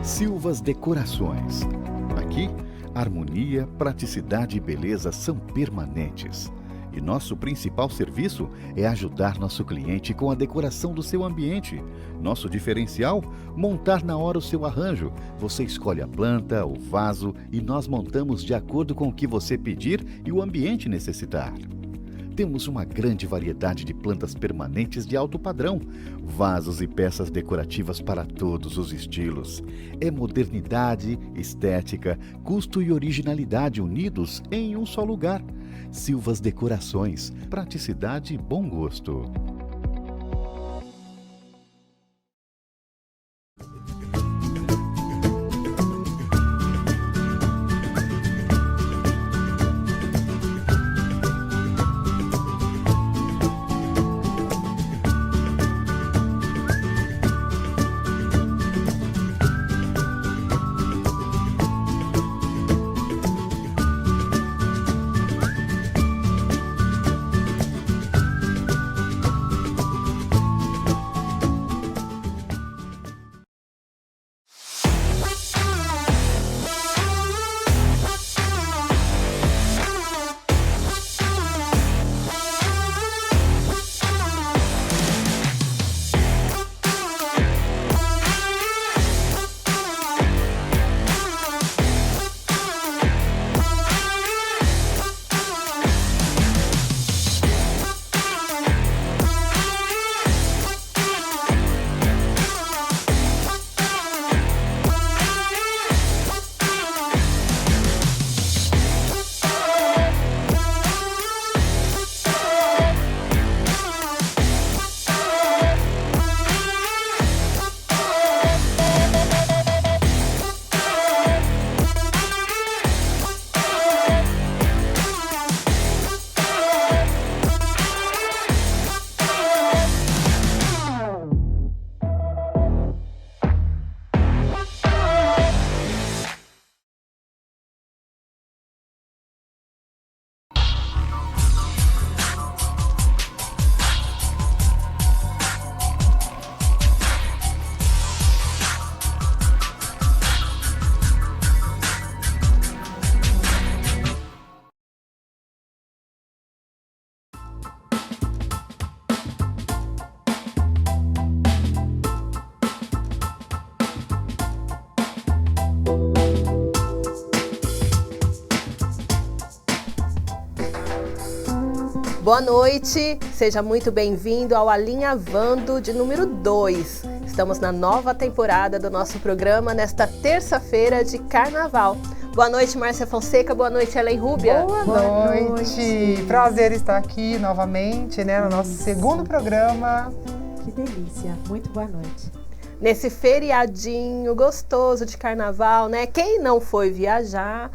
Silvas Decorações. Aqui, harmonia, praticidade e beleza são permanentes. E nosso principal serviço é ajudar nosso cliente com a decoração do seu ambiente. Nosso diferencial? Montar na hora o seu arranjo. Você escolhe a planta, o vaso e nós montamos de acordo com o que você pedir e o ambiente necessitar. Temos uma grande variedade de plantas permanentes de alto padrão, vasos e peças decorativas para todos os estilos. É modernidade, estética, custo e originalidade unidos em um só lugar. Silvas Decorações, praticidade e bom gosto. Boa noite, seja muito bem-vindo ao Alinhavando de número 2. Estamos na nova temporada do nosso programa nesta terça-feira de Carnaval. Boa noite, Márcia Fonseca. Boa noite, Ellen Rúbia. Boa noite. Prazer estar aqui novamente, né, no nosso segundo programa. Que delícia. Muito boa noite. Nesse feriadinho gostoso de Carnaval, né? Quem não foi viajar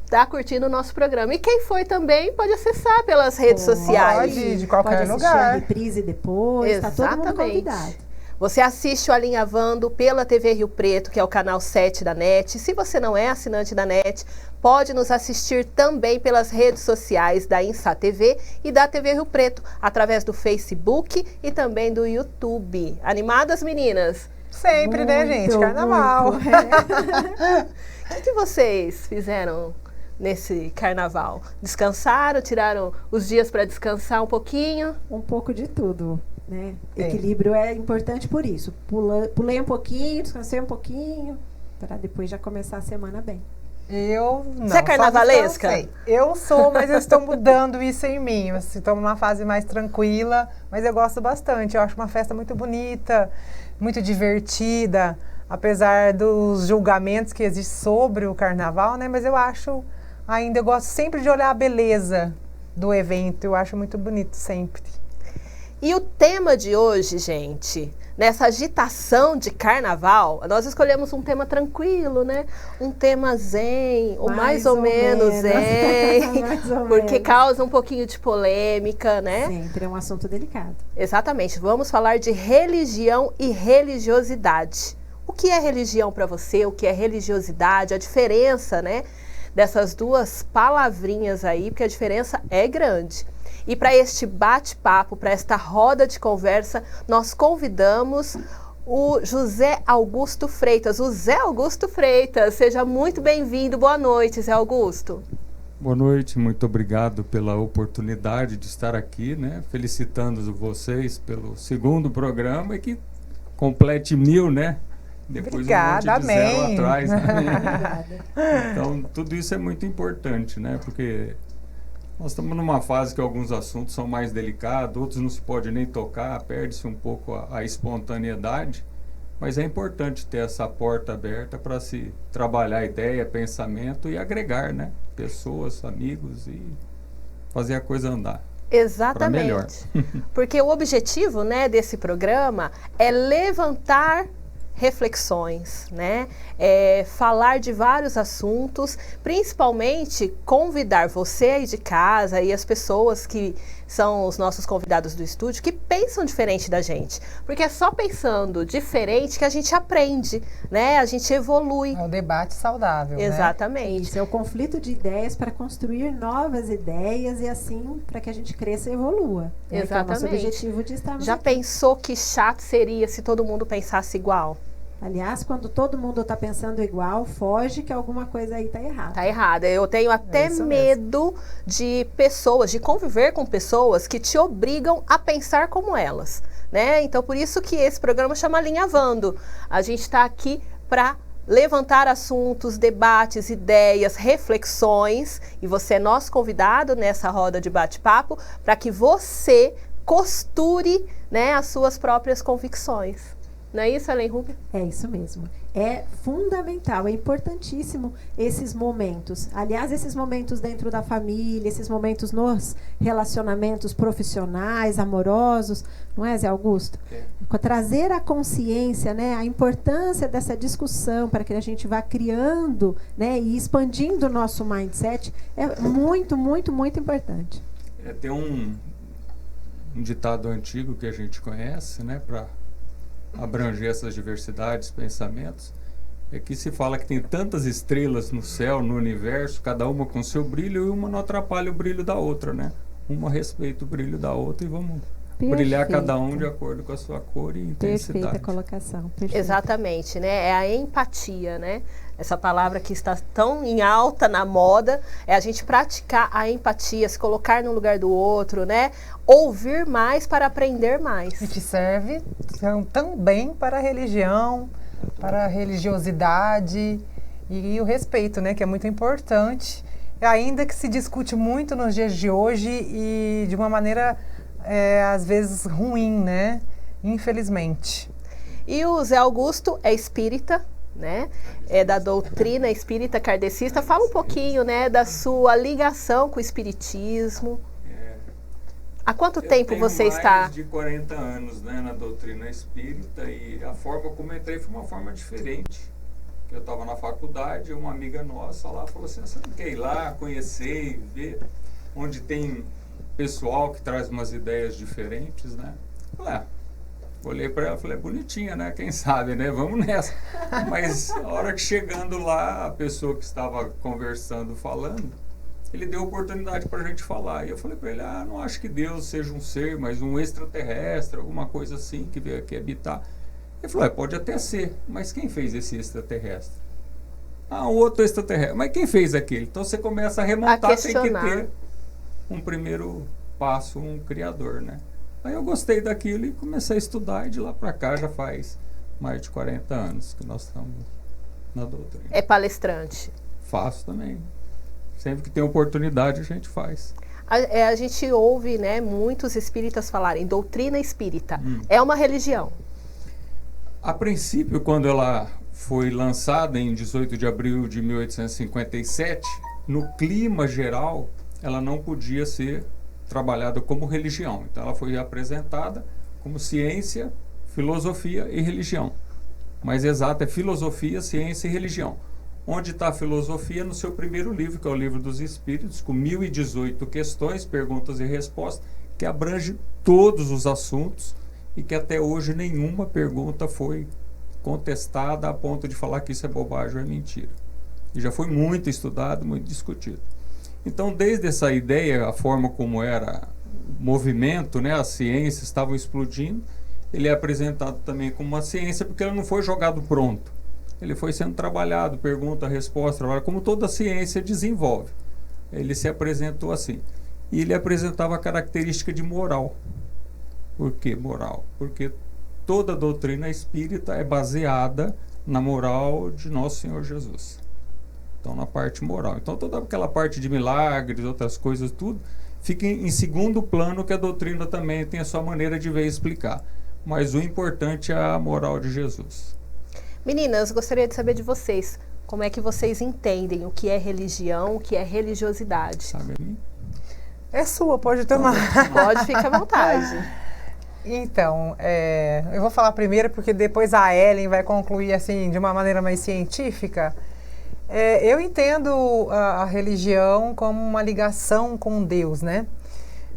tá curtindo o nosso programa. E quem foi também pode acessar pelas redes sociais. Pode, de qualquer lugar. Pode assistir a reprise depois. Exatamente. Tá todo mundo convidado. Você assiste o Alinhavando pela TV Rio Preto, que é o canal 7 da NET. Se você não é assinante da NET, pode nos assistir também pelas redes sociais da Insa TV e da TV Rio Preto, através do Facebook e também do YouTube. Animadas, meninas? Sempre, né, gente? Carnaval. O que vocês fizeram nesse carnaval? Descansaram? Tiraram os dias para descansar um pouquinho? Um pouco de tudo, né? Equilíbrio é importante por isso. Pulei um pouquinho, descansei um pouquinho, para depois já começar a semana bem. Eu não. Você é carnavalesca? Eu sou, mas eu estou mudando isso em mim. Estou numa fase mais tranquila, mas eu gosto bastante. Eu acho uma festa muito bonita, muito divertida, apesar dos julgamentos que existem sobre o carnaval, né? Mas eu gosto sempre de olhar a beleza do evento. Eu acho muito bonito sempre. E o tema de hoje, gente, nessa agitação de carnaval, nós escolhemos um tema tranquilo, né? Um tema zen, ou mais ou menos zen, porque causa um pouquinho de polêmica, né? Sempre é um assunto delicado. Exatamente. Vamos falar de religião e religiosidade. O que é religião para você? O que é religiosidade? A diferença, né, dessas duas palavrinhas aí, porque a diferença é grande. E para este bate-papo, para esta roda de conversa, nós convidamos o José Augusto Freitas. O Zé Augusto Freitas, seja muito bem-vindo. Boa noite, Zé Augusto. Boa noite, muito obrigado pela oportunidade de estar aqui, né? Felicitando vocês pelo 2º programa e que complete 1000, né? Depois Obrigada, um monte de zero amém. atrás, né? Obrigada. Então, tudo isso é muito importante, né? Porque nós estamos numa fase que alguns assuntos são mais delicados, outros não se pode nem tocar, perde-se um pouco a espontaneidade, mas é importante ter essa porta aberta para se trabalhar ideia, pensamento e agregar, né? Pessoas, amigos e fazer a coisa andar. Exatamente. Porque o objetivo, né, desse programa é levantar reflexões, né? Falar de vários assuntos, principalmente convidar você aí de casa e as pessoas que são os nossos convidados do estúdio que pensam diferente da gente. Porque é só pensando diferente que a gente aprende, né? A gente evolui. É um debate saudável, Exatamente. Isso é o conflito de ideias para construir novas ideias e assim para que a gente cresça e evolua. Né? Que é o nosso Exatamente. objetivo de estarmos Já aqui. pensou que chato seria se todo mundo pensasse igual? Aliás, quando todo mundo está pensando igual, foge que alguma coisa aí está errada. Tá errada. Eu tenho até isso medo de pessoas, de conviver com pessoas que te obrigam a pensar como elas, né? Então, por isso que esse programa chama Alinhavando. A gente está aqui para levantar assuntos, debates, ideias, reflexões, e você é nosso convidado nessa roda de bate-papo para que você costure, né, as suas próprias convicções. Não é isso, Ellen Rubio? É isso mesmo. É fundamental, é importantíssimo esses momentos. Aliás, esses momentos dentro da família, esses momentos nos relacionamentos profissionais, amorosos, não é, Zé Augusto? Trazer a consciência, né, a importância dessa discussão para que a gente vá criando, né, e expandindo o nosso mindset é muito, muito, muito importante. Tem um ditado antigo que a gente conhece, né? Para abranger essas diversidades, pensamentos, é que se fala que tem tantas estrelas no céu, no universo, cada uma com seu brilho, e uma não atrapalha o brilho da outra, né? Uma respeita o brilho da outra e vamos brilhar cada um de acordo com a sua cor e intensidade. Perfeita colocação. Perfeita. Exatamente, né? É a empatia, né? Essa palavra que está tão em alta na moda, é a gente praticar a empatia, se colocar no lugar do outro, né? Ouvir mais para aprender mais. E que serve também para a religião, para a religiosidade e o respeito, né? Que é muito importante, ainda que se discute muito nos dias de hoje e de uma maneira, às vezes, ruim, né? Infelizmente. E o Zé Augusto é espírita, né? É da doutrina espírita kardecista. Fala um pouquinho, né, da sua ligação com o espiritismo. Há quanto tempo você está? Eu tenho mais de 40 anos, né, na doutrina espírita, e a forma como entrei foi uma forma diferente. Eu estava na faculdade, uma amiga nossa lá falou assim: você não quer ir lá conhecer e ver onde tem pessoal que traz umas ideias diferentes, né? Falei, olhei para ela e falei, bonitinha, né? Quem sabe, né? Vamos nessa. Mas a hora que chegando lá, a pessoa que estava conversando, falando, ele deu oportunidade para a gente falar. E eu falei para ele, não acho que Deus seja um ser, mas um extraterrestre, alguma coisa assim, que veio aqui habitar. Ele falou, pode até ser, mas quem fez esse extraterrestre? Um outro extraterrestre. Mas quem fez aquele? Então você começa a remontar, tem que ter um primeiro passo, um criador, né? Aí eu gostei daquilo e comecei a estudar, e de lá para cá já faz mais de 40 anos que nós estamos na doutrina. É palestrante? Faço também. Sempre que tem oportunidade a gente faz. A gente ouve, né, muitos espíritas falarem doutrina espírita. É uma religião? A princípio, quando ela foi lançada em 18 de abril de 1857, no clima geral, ela não podia ser trabalhada como religião. Então ela foi apresentada como ciência, filosofia e religião. Mas exato é filosofia, ciência e religião. Onde está a filosofia? No seu primeiro livro, que é o Livro dos Espíritos, com 1018 questões, perguntas e respostas, que abrange todos os assuntos e que até hoje nenhuma pergunta foi contestada a ponto de falar que isso é bobagem ou é mentira. E já foi muito estudado, muito discutido. Então, desde essa ideia, a forma como era o movimento, né, as ciências estavam explodindo, ele é apresentado também como uma ciência, porque ele não foi jogado pronto. Ele foi sendo trabalhado, pergunta, resposta, como toda ciência desenvolve. Ele se apresentou assim. E ele apresentava a característica de moral. Por que moral? Porque toda a doutrina espírita é baseada na moral de Nosso Senhor Jesus. Então, na parte moral. Então, toda aquela parte de milagres, outras coisas, tudo, fica em segundo plano, que a doutrina também tem a sua maneira de ver e explicar. Mas o importante é a moral de Jesus. Meninas, gostaria de saber de vocês, como é que vocês entendem o que é religião, o que é religiosidade? Sabe a mim? É sua, pode tomar. Pode, ficar à vontade. Então, eu vou falar primeiro, porque depois a Ellen vai concluir assim de uma maneira mais científica. Eu entendo a religião como uma ligação com Deus, né?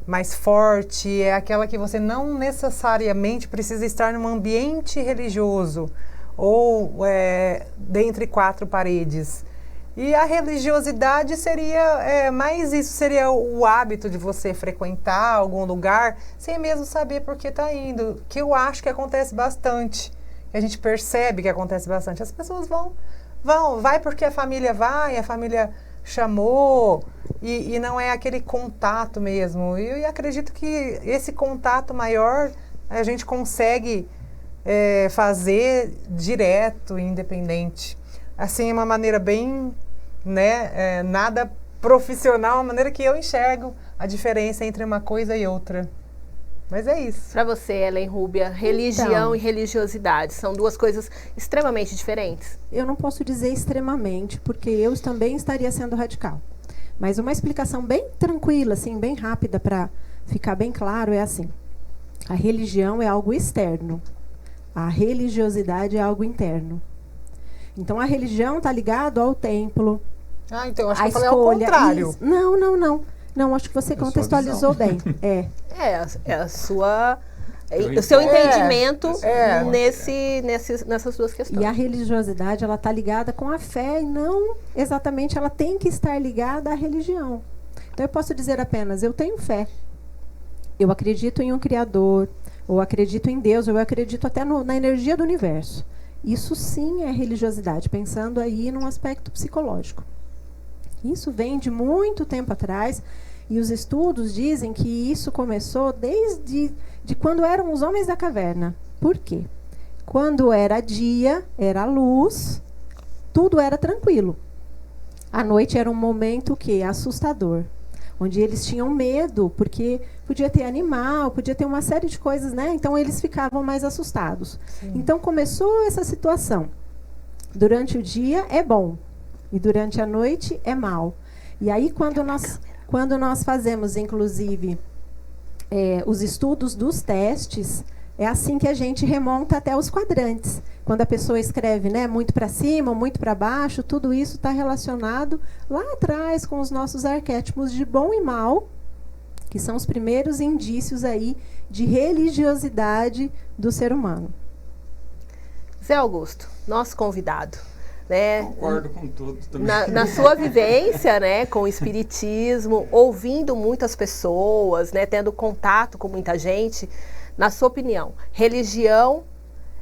Mais forte, é aquela que você não necessariamente precisa estar num ambiente religioso ou dentre quatro paredes. E a religiosidade seria mais isso, seria o hábito de você frequentar algum lugar sem mesmo saber por que está indo, que eu acho que acontece bastante, que a gente percebe que acontece bastante. As pessoas vai porque a família chamou, e não é aquele contato mesmo. E acredito que esse contato maior a gente consegue fazer direto, independente. Assim, uma maneira bem, nada profissional, uma maneira que eu enxergo a diferença entre uma coisa e outra. Mas é isso. Para você, Ellen Rúbia, religião e religiosidade são duas coisas extremamente diferentes? Eu não posso dizer extremamente, porque eu também estaria sendo radical. Mas uma explicação bem tranquila, assim, bem rápida, para ficar bem claro, é assim. A religião é algo externo. A religiosidade é algo interno. Então, a religião está ligada ao templo. Então acho que eu falei ao contrário. Não, acho que você contextualizou bem. A sua... O seu entendimento nessas duas questões. E a religiosidade, ela está ligada com a fé e não exatamente, ela tem que estar ligada à religião. Então, eu posso dizer apenas, eu tenho fé. Eu acredito em um Criador, ou acredito em Deus, ou eu acredito até na energia do universo. Isso sim é religiosidade, pensando aí num aspecto psicológico. Isso vem de muito tempo atrás, e os estudos dizem que isso começou desde quando eram os homens da caverna. Por quê? Quando era dia, era luz, tudo era tranquilo. À noite era um momento assustador, onde eles tinham medo, porque podia ter animal, podia ter uma série de coisas, né? Então eles ficavam mais assustados. Sim. Então começou essa situação. Durante o dia é bom, e durante a noite é mal. E aí quando nós fazemos, inclusive, os estudos dos testes, é assim que a gente remonta até os quadrantes. Quando a pessoa escreve, muito para cima, muito para baixo, tudo isso está relacionado lá atrás com os nossos arquétipos de bom e mal, que são os primeiros indícios aí de religiosidade do ser humano. Zé Augusto, nosso convidado. Concordo com tudo também. Na sua vivência, com o espiritismo, ouvindo muitas pessoas, tendo contato com muita gente, na sua opinião, religião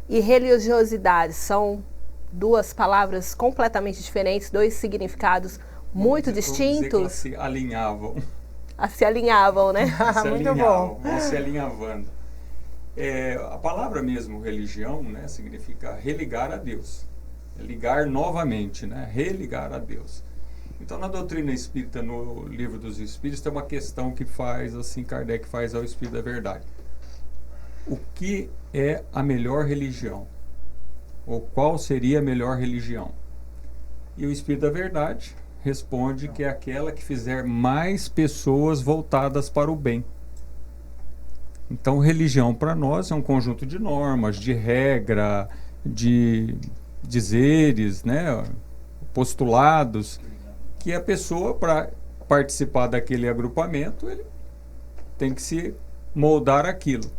e religiosidade são duas palavras completamente diferentes, dois significados muito distintos? Se alinhavam. Se alinhavam, né? Muito bom. Vão se alinhavando. A palavra mesmo, religião, significa religar a Deus. Ligar novamente, religar a Deus. Então, na doutrina espírita, no Livro dos Espíritos, tem uma questão que Kardec faz ao Espírito da Verdade. O que é a melhor religião? Ou qual seria a melhor religião? E o Espírito da Verdade responde que é aquela que fizer mais pessoas voltadas para o bem. Então, religião para nós é um conjunto de normas, de regra, de dizeres, postulados, que a pessoa, para participar daquele agrupamento, ele tem que se moldar aquilo.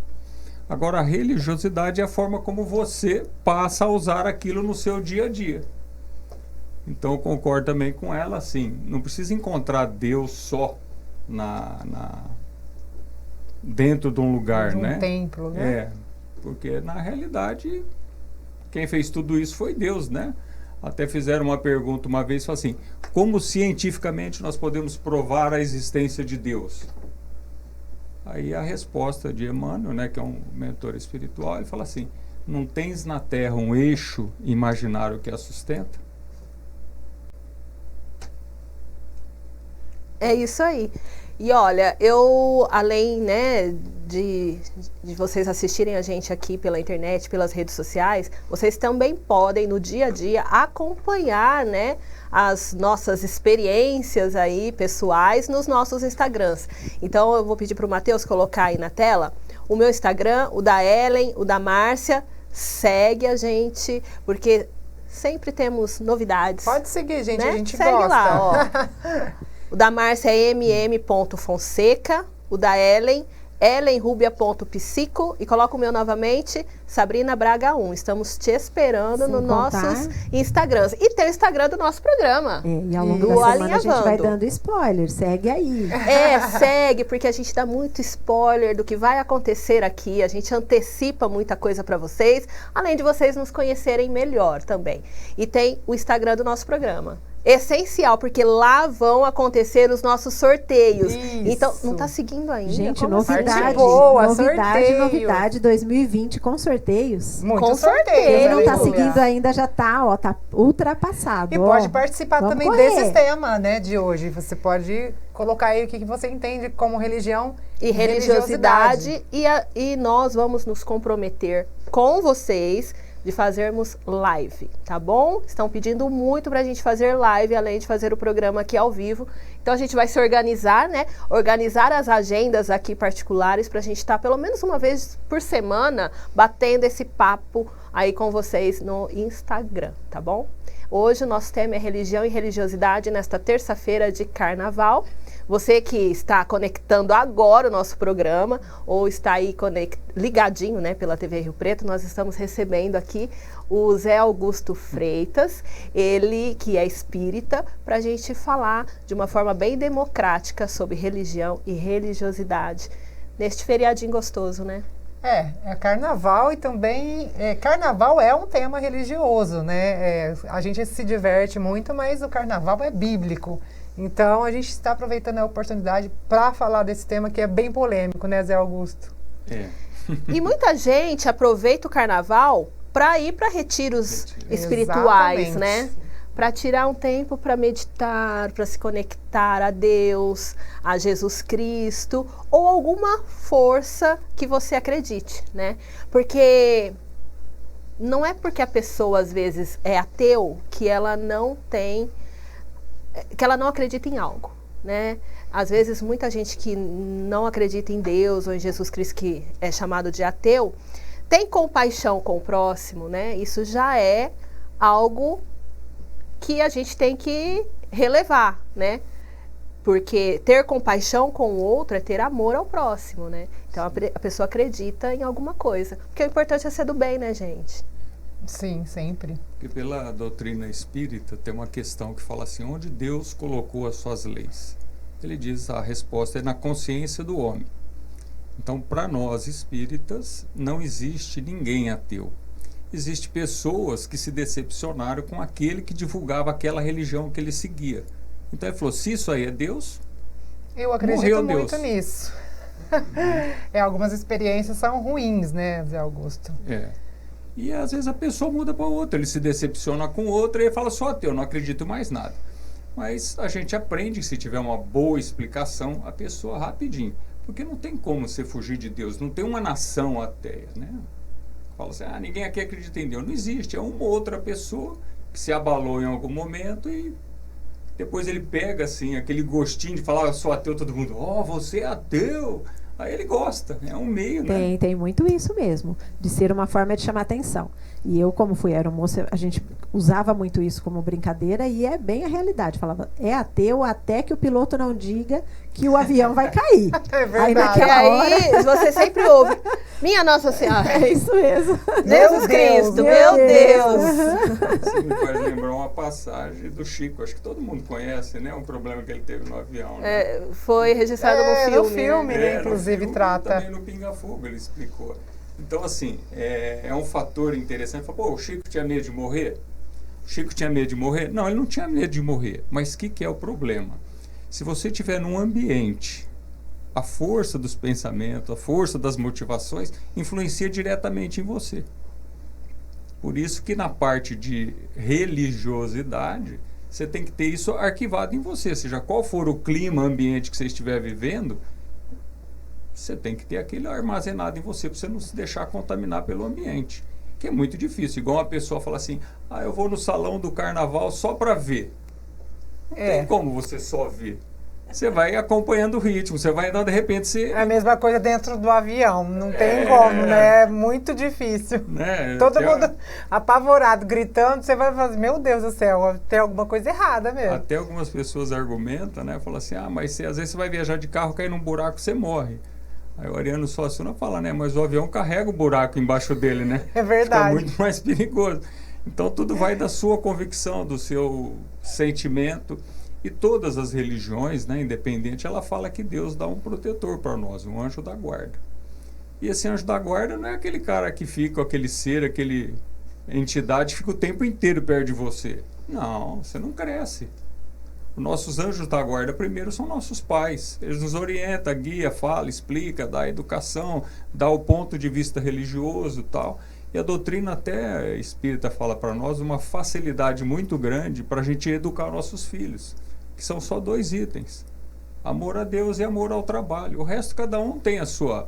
Agora, a religiosidade é a forma como você passa a usar aquilo no seu dia a dia. Então, eu concordo também com ela, assim, não precisa encontrar Deus só dentro de um lugar, de um templo, né? Porque, na realidade, quem fez tudo isso foi Deus, né? Até fizeram uma pergunta uma vez, falaram assim, como cientificamente nós podemos provar a existência de Deus? Aí a resposta de Emmanuel, né, que é um mentor espiritual, ele fala assim, não tens na Terra um eixo imaginário que a sustenta? É isso aí. E olha, eu, além, né, de vocês assistirem a gente aqui pela internet, pelas redes sociais, vocês também podem, no dia a dia, acompanhar, né, as nossas experiências aí, pessoais, nos nossos Instagrams. Então, eu vou pedir para o Matheus colocar aí na tela o meu Instagram, o da Ellen, o da Márcia. Segue a gente, porque sempre temos novidades. Pode seguir, gente, né? a gente Segue gosta. lá, ó. O da Márcia é mm.fonseca, o da Ellen, ellenrubia.psico, e coloca o meu novamente, Sabrina Braga 1. Estamos te esperando nos nossos Instagrams. E tem o Instagram do nosso programa. E ao longo da semana a gente vai dando spoiler, segue aí. Segue, porque a gente dá muito spoiler do que vai acontecer aqui, a gente antecipa muita coisa para vocês, além de vocês nos conhecerem melhor também. E tem o Instagram do nosso programa. Essencial, porque lá vão acontecer os nossos sorteios. Isso. Então, não está seguindo ainda? Gente, como novidade, boa, novidade 2020 com sorteios. Muito Com sorteio. Quem não está Lúlia? seguindo ainda já está, ó, tá ultrapassado. E ó. pode participar Vamos também correr. desse tema, né, de hoje. Você pode colocar aí o que você entende como religião e religiosidade. E nós vamos nos comprometer com vocês de fazermos live, tá bom? Estão pedindo muito pra gente fazer live, além de fazer o programa aqui ao vivo. Então a gente vai se organizar, né? Organizar as agendas aqui particulares pra gente estar pelo menos uma vez por semana batendo esse papo aí com vocês no Instagram, tá bom? Hoje o nosso tema é religião e religiosidade nesta terça-feira de carnaval. Você que está conectando agora o nosso programa ou está aí ligadinho, né, pela TV Rio Preto, nós estamos recebendo aqui o Zé Augusto Freitas, ele que é espírita, para a gente falar de uma forma bem democrática sobre religião e religiosidade neste feriadinho gostoso, né? É carnaval e também... carnaval é um tema religioso, né? A gente se diverte muito, mas o carnaval é bíblico. Então, a gente está aproveitando a oportunidade para falar desse tema que é bem polêmico, né, Zé Augusto? E muita gente aproveita o carnaval para ir para retiros espirituais, Exatamente. né? Para tirar um tempo para meditar, para se conectar a Deus, a Jesus Cristo ou alguma força que você acredite, né? Porque não é porque a pessoa às vezes é ateu que ela não acredita em algo, né? Às vezes muita gente que não acredita em Deus ou em Jesus Cristo, que é chamado de ateu, tem compaixão com o próximo, né? Isso já é algo que a gente tem que relevar, né? Porque ter compaixão com o outro é ter amor ao próximo, né? Então a pessoa acredita em alguma coisa. Porque o importante é ser do bem, né, gente? Sim, sempre. Porque pela doutrina espírita tem uma questão que fala assim, onde Deus colocou as suas leis? Ele diz, a resposta é na consciência do homem. Então, para nós espíritas, não existe ninguém ateu. Existem pessoas que se decepcionaram com aquele que divulgava aquela religião que ele seguia. Então ele falou, se isso aí é Deus, Eu acredito morreu muito Deus. nisso. Algumas experiências são ruins, né, Zé Augusto? E às vezes a pessoa muda para outra, ele se decepciona com outra e fala, só ateu, não acredito mais nada. Mas a gente aprende que se tiver uma boa explicação, a pessoa rapidinho. Porque não tem como você fugir de Deus, não tem uma nação ateia, né? Fala assim, ninguém aqui acredita em Deus. Não existe, é uma outra pessoa que se abalou em algum momento e depois ele pega assim, aquele gostinho de falar, eu sou ateu, todo mundo, você é ateu. Aí ele gosta, é um meio, né? Tem muito isso mesmo, de ser uma forma de chamar atenção. E eu, como fui aeromoça, a gente usava muito isso como brincadeira e é bem a realidade. Falava, é ateu até que o piloto não diga que o avião vai cair. É verdade. Aí E naquela aí hora... você sempre ouve, minha Nossa Senhora, É isso mesmo. Jesus Cristo, meu Deus. Isso me faz lembrar uma passagem do Chico, acho que todo mundo conhece, né? Um problema que ele teve no avião, né? Foi registrado no filme. No filme, né, inclusive, no filme, trata. Também no Pinga Fogo ele explicou. Então, assim, é um fator interessante. Fala, pô, o Chico tinha medo de morrer? O Chico tinha medo de morrer? Não, ele não tinha medo de morrer. Mas o que é o problema? Se você estiver num ambiente, a força dos pensamentos, a força das motivações, influencia diretamente em você. Por isso que na parte de religiosidade, você tem que ter isso arquivado em você. Ou seja, qual for o clima, ambiente que você estiver vivendo, você tem que ter aquilo armazenado em você para você não se deixar contaminar pelo ambiente. Que é muito difícil. Igual uma pessoa fala assim, eu vou no salão do carnaval só para ver. Não tem como você só ver. Você vai acompanhando o ritmo, você vai andando, de repente você... É a mesma coisa dentro do avião, não tem como, né? É muito difícil. Né? Todo mundo apavorado, gritando, você vai fazer, meu Deus do céu, tem alguma coisa errada mesmo. Até algumas pessoas argumentam, né? Falam assim, mas às vezes você vai viajar de carro, cair num buraco, você morre. Aí o Ariano Suassuna fala, né? Mas o avião carrega o buraco embaixo dele, né? É verdade. Fica muito mais perigoso. Então tudo vai da sua convicção, do seu sentimento. E todas as religiões, né, independente, ela fala que Deus dá um protetor para nós, um anjo da guarda. E esse anjo da guarda não é aquele cara que fica, aquele ser, aquele entidade que fica o tempo inteiro perto de você. Não, você não cresce. Os nossos anjos da guarda primeiro são nossos pais. Eles nos orientam, guia, fala, explica, dá educação, dá o ponto de vista religioso e tal. E a doutrina até espírita fala para nós uma facilidade muito grande para a gente educar nossos filhos, que são só 2 itens: amor a Deus e amor ao trabalho. O resto, cada um tem a sua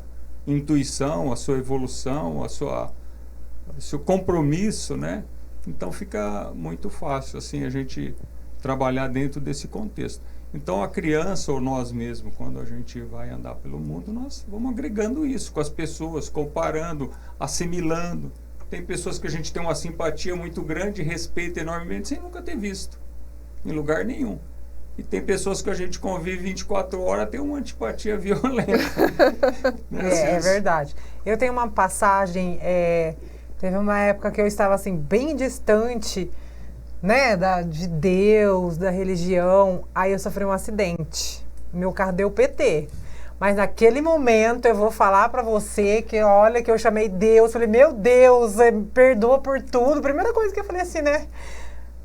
intuição, a sua evolução, o seu compromisso, né? Então fica muito fácil assim a gente trabalhar dentro desse contexto. Então a criança ou nós mesmos, quando a gente vai andar pelo mundo, nós vamos agregando isso com as pessoas, comparando, assimilando. Tem pessoas que a gente tem uma simpatia muito grande, respeita enormemente, sem nunca ter visto em lugar nenhum. E tem pessoas que a gente convive 24 horas, tem uma antipatia violenta. É verdade. Eu tenho uma passagem, teve uma época que eu estava assim, bem distante, né, de Deus, da religião. Aí eu sofri um acidente. Meu carro deu PT. Mas naquele momento eu vou falar pra você que, olha, que eu chamei Deus. Falei, meu Deus, perdoa por tudo. Primeira coisa que eu falei assim, né?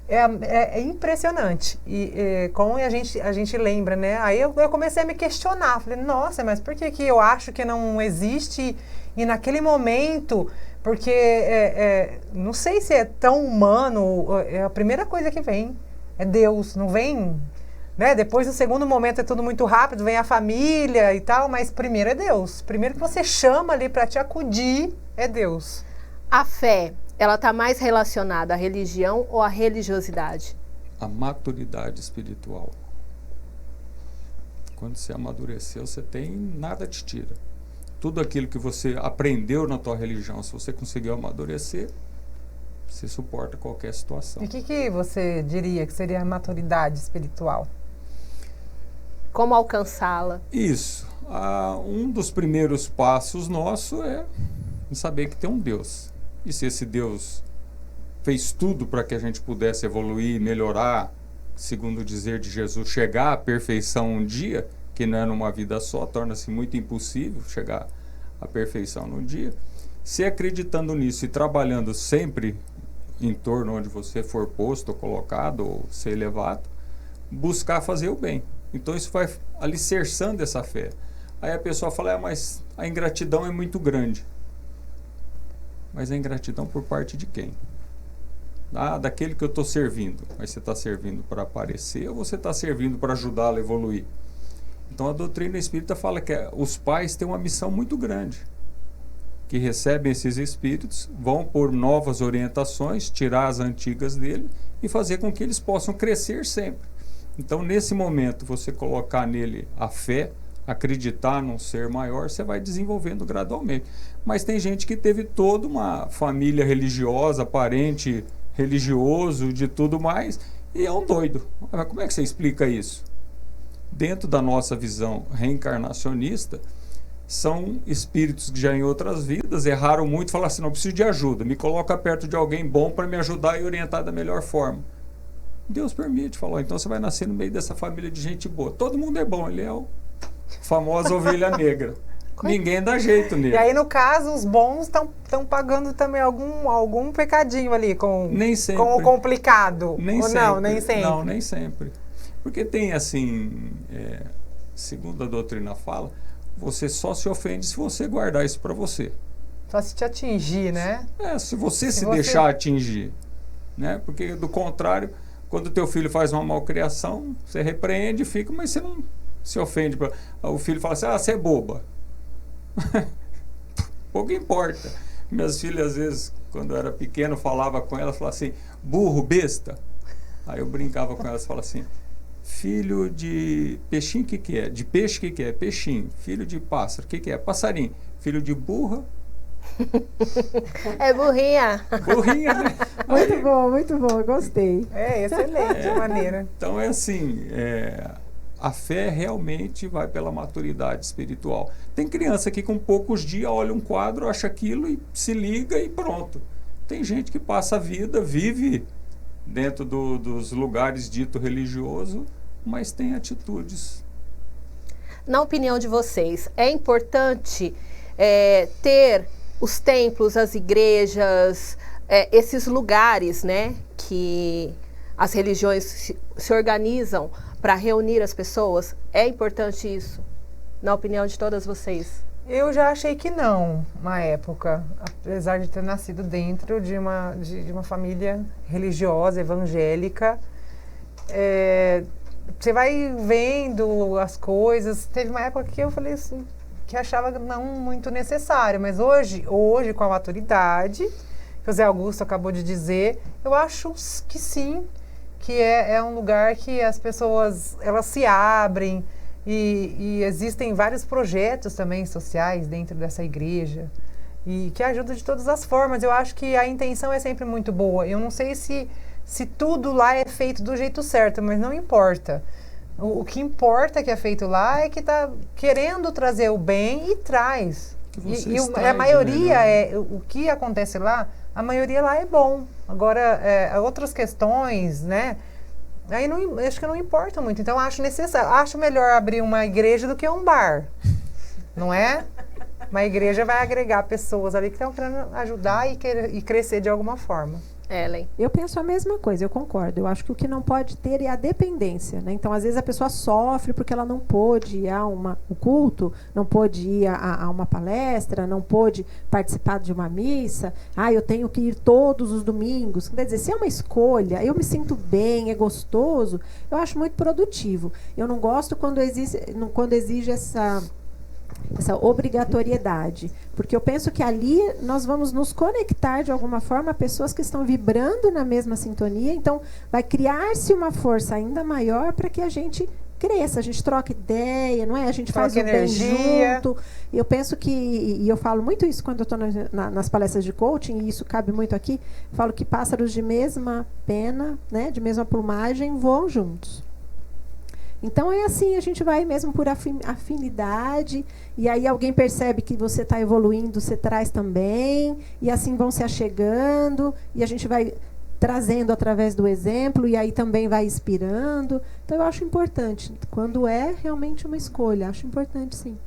É impressionante. E como a gente lembra, né? Aí eu comecei a me questionar. Falei, nossa, mas por que eu acho que não existe? E naquele momento, porque não sei se é tão humano, é a primeira coisa que vem. É Deus, não vem... Né? Depois, no segundo momento, é tudo muito rápido, vem a família e tal, mas primeiro é Deus. Primeiro que você chama ali para te acudir é Deus. A fé, ela está mais relacionada à religião ou à religiosidade? A maturidade espiritual. Quando você amadureceu, você tem, nada te tira. Tudo aquilo que você aprendeu na tua religião, se você conseguiu amadurecer, você suporta qualquer situação. E o que você diria que seria a maturidade espiritual? Como alcançá-la? Isso. Um dos primeiros passos nosso é saber que tem um Deus. E se esse Deus fez tudo para que a gente pudesse evoluir, melhorar, segundo o dizer de Jesus, chegar à perfeição um dia, que não é numa vida só, torna-se muito impossível chegar à perfeição num dia. Se acreditando nisso e trabalhando sempre em torno onde você for posto, ou colocado, ou ser elevado, buscar fazer o bem. Então isso vai alicerçando essa fé. Aí a pessoa fala, mas a ingratidão é muito grande. Mas a ingratidão por parte de quem? Daquele que eu estou servindo. Mas você está servindo para aparecer ou você está servindo para ajudá-lo a evoluir? Então a doutrina espírita fala que os pais têm uma missão muito grande, que recebem esses espíritos, vão por novas orientações, tirar as antigas dele e fazer com que eles possam crescer sempre. Então, nesse momento, você colocar nele a fé, acreditar num ser maior, você vai desenvolvendo gradualmente. Mas tem gente que teve toda uma família religiosa, parente religioso, de tudo mais, e é um doido. Mas como é que você explica isso? Dentro da nossa visão reencarnacionista, são espíritos que já em outras vidas erraram muito, falaram assim, não, preciso de ajuda, me coloca perto de alguém bom para me ajudar e orientar da melhor forma. Deus permite, falou, então você vai nascer no meio dessa família de gente boa. Todo mundo é bom, ele é o famoso ovelha negra. Ninguém dá jeito nele. E aí, no caso, os bons estão pagando também algum pecadinho ali com o complicado. Nem Ou sempre. não, nem sempre. Não, nem sempre. Porque tem assim, segundo a doutrina fala, você só se ofende se você guardar isso para você. Só se te atingir, né? Se você se deixar atingir. Né? Porque, do contrário, quando teu filho faz uma malcriação, você repreende, fica, mas você não se ofende. O filho fala assim, você é boba. Pouco importa. Minhas filhas, às vezes, quando eu era pequeno, falava com elas, falava assim, burro, besta. Aí eu brincava com elas, falava assim, filho de peixinho, o que é? De peixe, o que é? Peixinho. Filho de pássaro, o que é? Passarinho. Filho de burra. É burrinha. Burrinha, né? Muito bom, gostei. Excelente maneira. Então é assim, a fé realmente vai pela maturidade espiritual. Tem criança que com poucos dias olha um quadro, acha aquilo e se liga e pronto. Tem gente que passa a vida, vive dentro dos lugares dito religioso, mas tem atitudes. Na opinião de vocês, é importante ter os templos, as igrejas, esses lugares, né, que as religiões se organizam para reunir as pessoas? É importante isso, na opinião de todas vocês? Eu já achei que não, uma época, apesar de ter nascido dentro de uma família religiosa, evangélica. Você vai vendo as coisas. Teve uma época que eu falei assim, que achava não muito necessário, mas hoje com a maturidade, que o Zé Augusto acabou de dizer, eu acho que sim, que é um lugar que as pessoas, elas se abrem, e existem vários projetos também sociais dentro dessa igreja, e que ajudam de todas as formas. Eu acho que a intenção é sempre muito boa. Eu não sei se tudo lá é feito do jeito certo, mas não importa. O que importa que é feito lá é que está querendo trazer o bem e traz. E a maioria, o que acontece lá, a maioria lá é bom. Agora, outras questões, né? Aí acho que não importa muito. Então, acho necessário. Acho melhor abrir uma igreja do que um bar. Não é? Uma igreja vai agregar pessoas ali que estão querendo ajudar e crescer de alguma forma. Ellen? Eu penso a mesma coisa, eu concordo. Eu acho que o que não pode ter é a dependência, né? Então, às vezes, a pessoa sofre porque ela não pôde ir a um culto, não pôde ir a uma palestra, não pôde participar de uma missa. Eu tenho que ir todos os domingos. Quer dizer, se é uma escolha, eu me sinto bem, é gostoso, eu acho muito produtivo. Eu não gosto quando exige essa obrigatoriedade, porque eu penso que ali nós vamos nos conectar de alguma forma a pessoas que estão vibrando na mesma sintonia, então vai criar-se uma força ainda maior para que a gente cresça, a gente troca ideia, não é? A gente faz o bem junto. Eu penso que, e eu falo muito isso quando eu estou nas palestras de coaching, e isso cabe muito aqui, falo que pássaros de mesma pena, né, de mesma plumagem, voam juntos. Então é assim, a gente vai mesmo por afinidade, e aí alguém percebe que você está evoluindo, você traz também, e assim vão se achegando, e a gente vai trazendo através do exemplo, e aí também vai inspirando. Então eu acho importante, quando é realmente uma escolha, acho importante sim.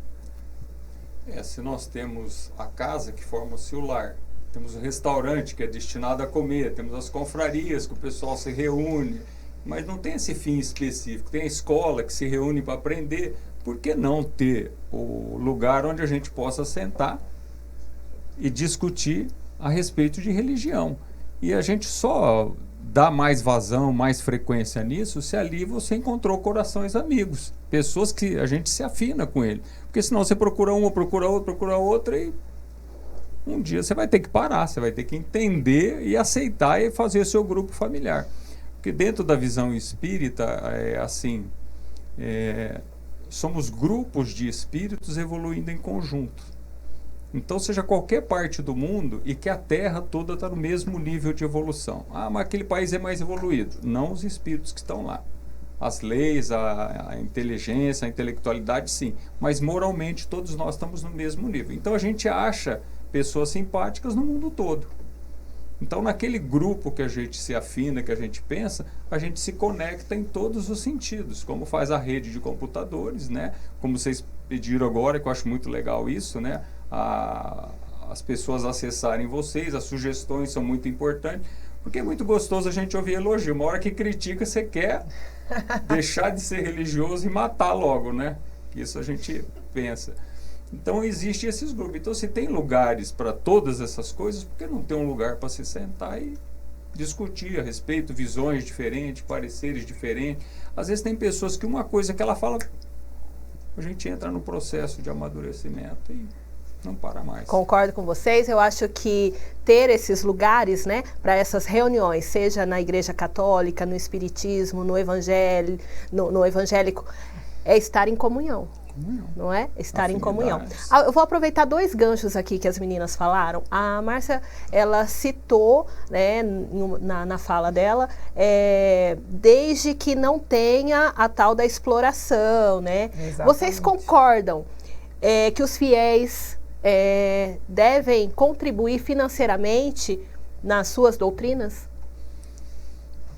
Se nós temos a casa que forma-se o lar, temos o restaurante que é destinado a comer, temos as confrarias que o pessoal se reúne, mas não tem esse fim específico. Tem a escola que se reúne para aprender. Por que não ter o lugar onde a gente possa sentar e discutir a respeito de religião? E a gente só dá mais vazão, mais frequência nisso, se ali você encontrou corações amigos, pessoas que a gente se afina com ele. Porque senão você procura uma, procura outra, e um dia você vai ter que parar, você vai ter que entender e aceitar e fazer o seu grupo familiar. Porque dentro da visão espírita, somos grupos de espíritos evoluindo em conjunto. Então, seja qualquer parte do mundo e que a Terra toda está no mesmo nível de evolução. Mas aquele país é mais evoluído. Não os espíritos que estão lá. As leis, a inteligência, a intelectualidade, sim. Mas moralmente todos nós estamos no mesmo nível. Então, a gente acha pessoas simpáticas no mundo todo. Então, naquele grupo que a gente se afina, que a gente pensa, a gente se conecta em todos os sentidos, como faz a rede de computadores, né? Como vocês pediram agora, que eu acho muito legal isso, né? As pessoas acessarem vocês, as sugestões são muito importantes, porque é muito gostoso a gente ouvir elogio. Uma hora que critica, você quer deixar de ser religioso e matar logo, né? Isso a gente pensa. Então, existem esses grupos. Então, se tem lugares para todas essas coisas, por que não tem um lugar para se sentar e discutir a respeito, visões diferentes, pareceres diferentes? Às vezes tem pessoas que uma coisa que ela fala, a gente entra no processo de amadurecimento e não para mais. Concordo com vocês. Eu acho que ter esses lugares, né, para essas reuniões, seja na Igreja Católica, no Espiritismo, no evangélico, é estar em comunhão. Não é? Estar em comunhão. Eu vou aproveitar 2 ganchos aqui que as meninas falaram. A Márcia, ela citou, né, na fala dela, desde que não tenha a tal da exploração, né? Exatamente. Vocês concordam que os fiéis devem contribuir financeiramente nas suas doutrinas?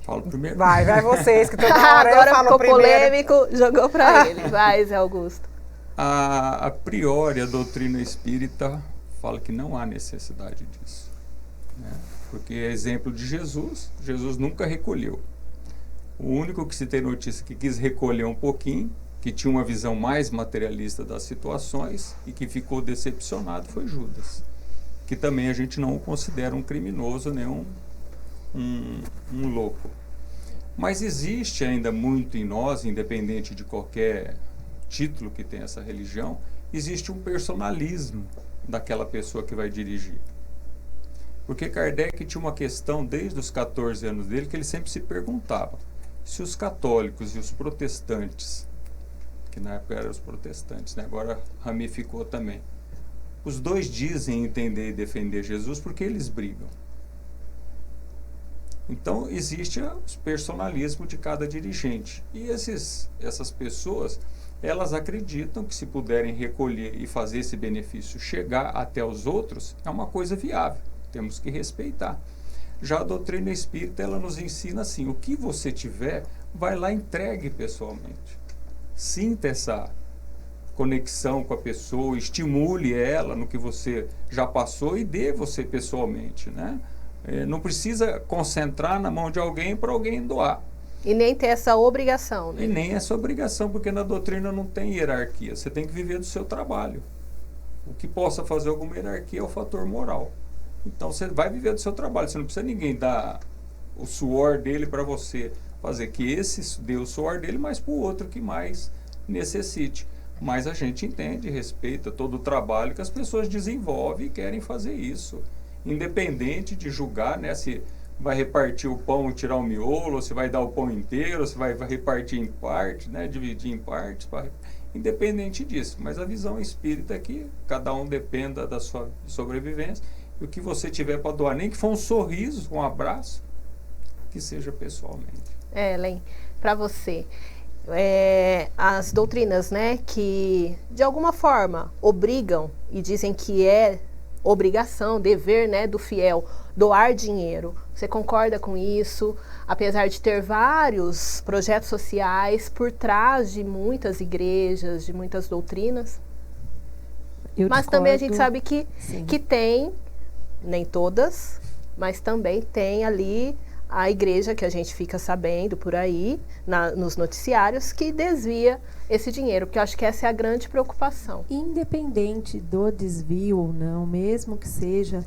Falo primeiro. Vai vocês, que toda hora Agora eu falo ficou primeiro. polêmico, jogou para ele. Vai, Zé Augusto. A priori, a doutrina espírita fala que não há necessidade disso, né? Porque é exemplo de Jesus, Jesus nunca recolheu. O único que se tem notícia que quis recolher um pouquinho, que tinha uma visão mais materialista das situações e que ficou decepcionado, foi Judas, que também a gente não o considera um criminoso, nem um louco. Mas existe ainda muito em nós, independente de qualquer título que tem essa religião, existe um personalismo daquela pessoa que vai dirigir. Porque Kardec tinha uma questão desde os 14 anos dele, que ele sempre se perguntava se os católicos e os protestantes, que na época eram os protestantes, né? Agora ramificou também, os dois dizem entender e defender Jesus, porque eles brigam. Então existe o personalismo de cada dirigente, e essas pessoas, elas acreditam que se puderem recolher e fazer esse benefício chegar até os outros, é uma coisa viável, temos que respeitar. Já a doutrina espírita, ela nos ensina assim, o que você tiver, vai lá e entregue pessoalmente. Sinta essa conexão com a pessoa, estimule ela no que você já passou e dê você pessoalmente, né? Não precisa concentrar na mão de alguém para alguém doar. E nem ter essa obrigação, né? E nem essa obrigação, porque na doutrina não tem hierarquia. Você tem que viver do seu trabalho. O que possa fazer alguma hierarquia é o fator moral. Então você vai viver do seu trabalho. Você não precisa ninguém dar o suor dele para você fazer. Que esse dê o suor dele, mas para o outro que mais necessite. Mas a gente entende e respeita todo o trabalho que as pessoas desenvolvem e querem fazer isso. Independente de julgar, né, se vai repartir o pão e tirar o miolo, ou se vai dar o pão inteiro, ou se vai repartir em partes, né, dividir em partes, independente disso. Mas a visão espírita é que cada um dependa da sua sobrevivência, e o que você tiver para doar, nem que for um sorriso, um abraço, que seja pessoalmente. Helen, para você, as doutrinas, né, que de alguma forma obrigam e dizem que é obrigação, dever, né, do fiel doar dinheiro. Você concorda com isso? Apesar de ter vários projetos sociais por trás de muitas igrejas, de muitas doutrinas? Mas também a gente sabe que tem, nem todas, mas também tem ali a igreja que a gente fica sabendo por aí, nos noticiários, que desvia esse dinheiro, porque eu acho que essa é a grande preocupação. Independente do desvio ou não, mesmo que seja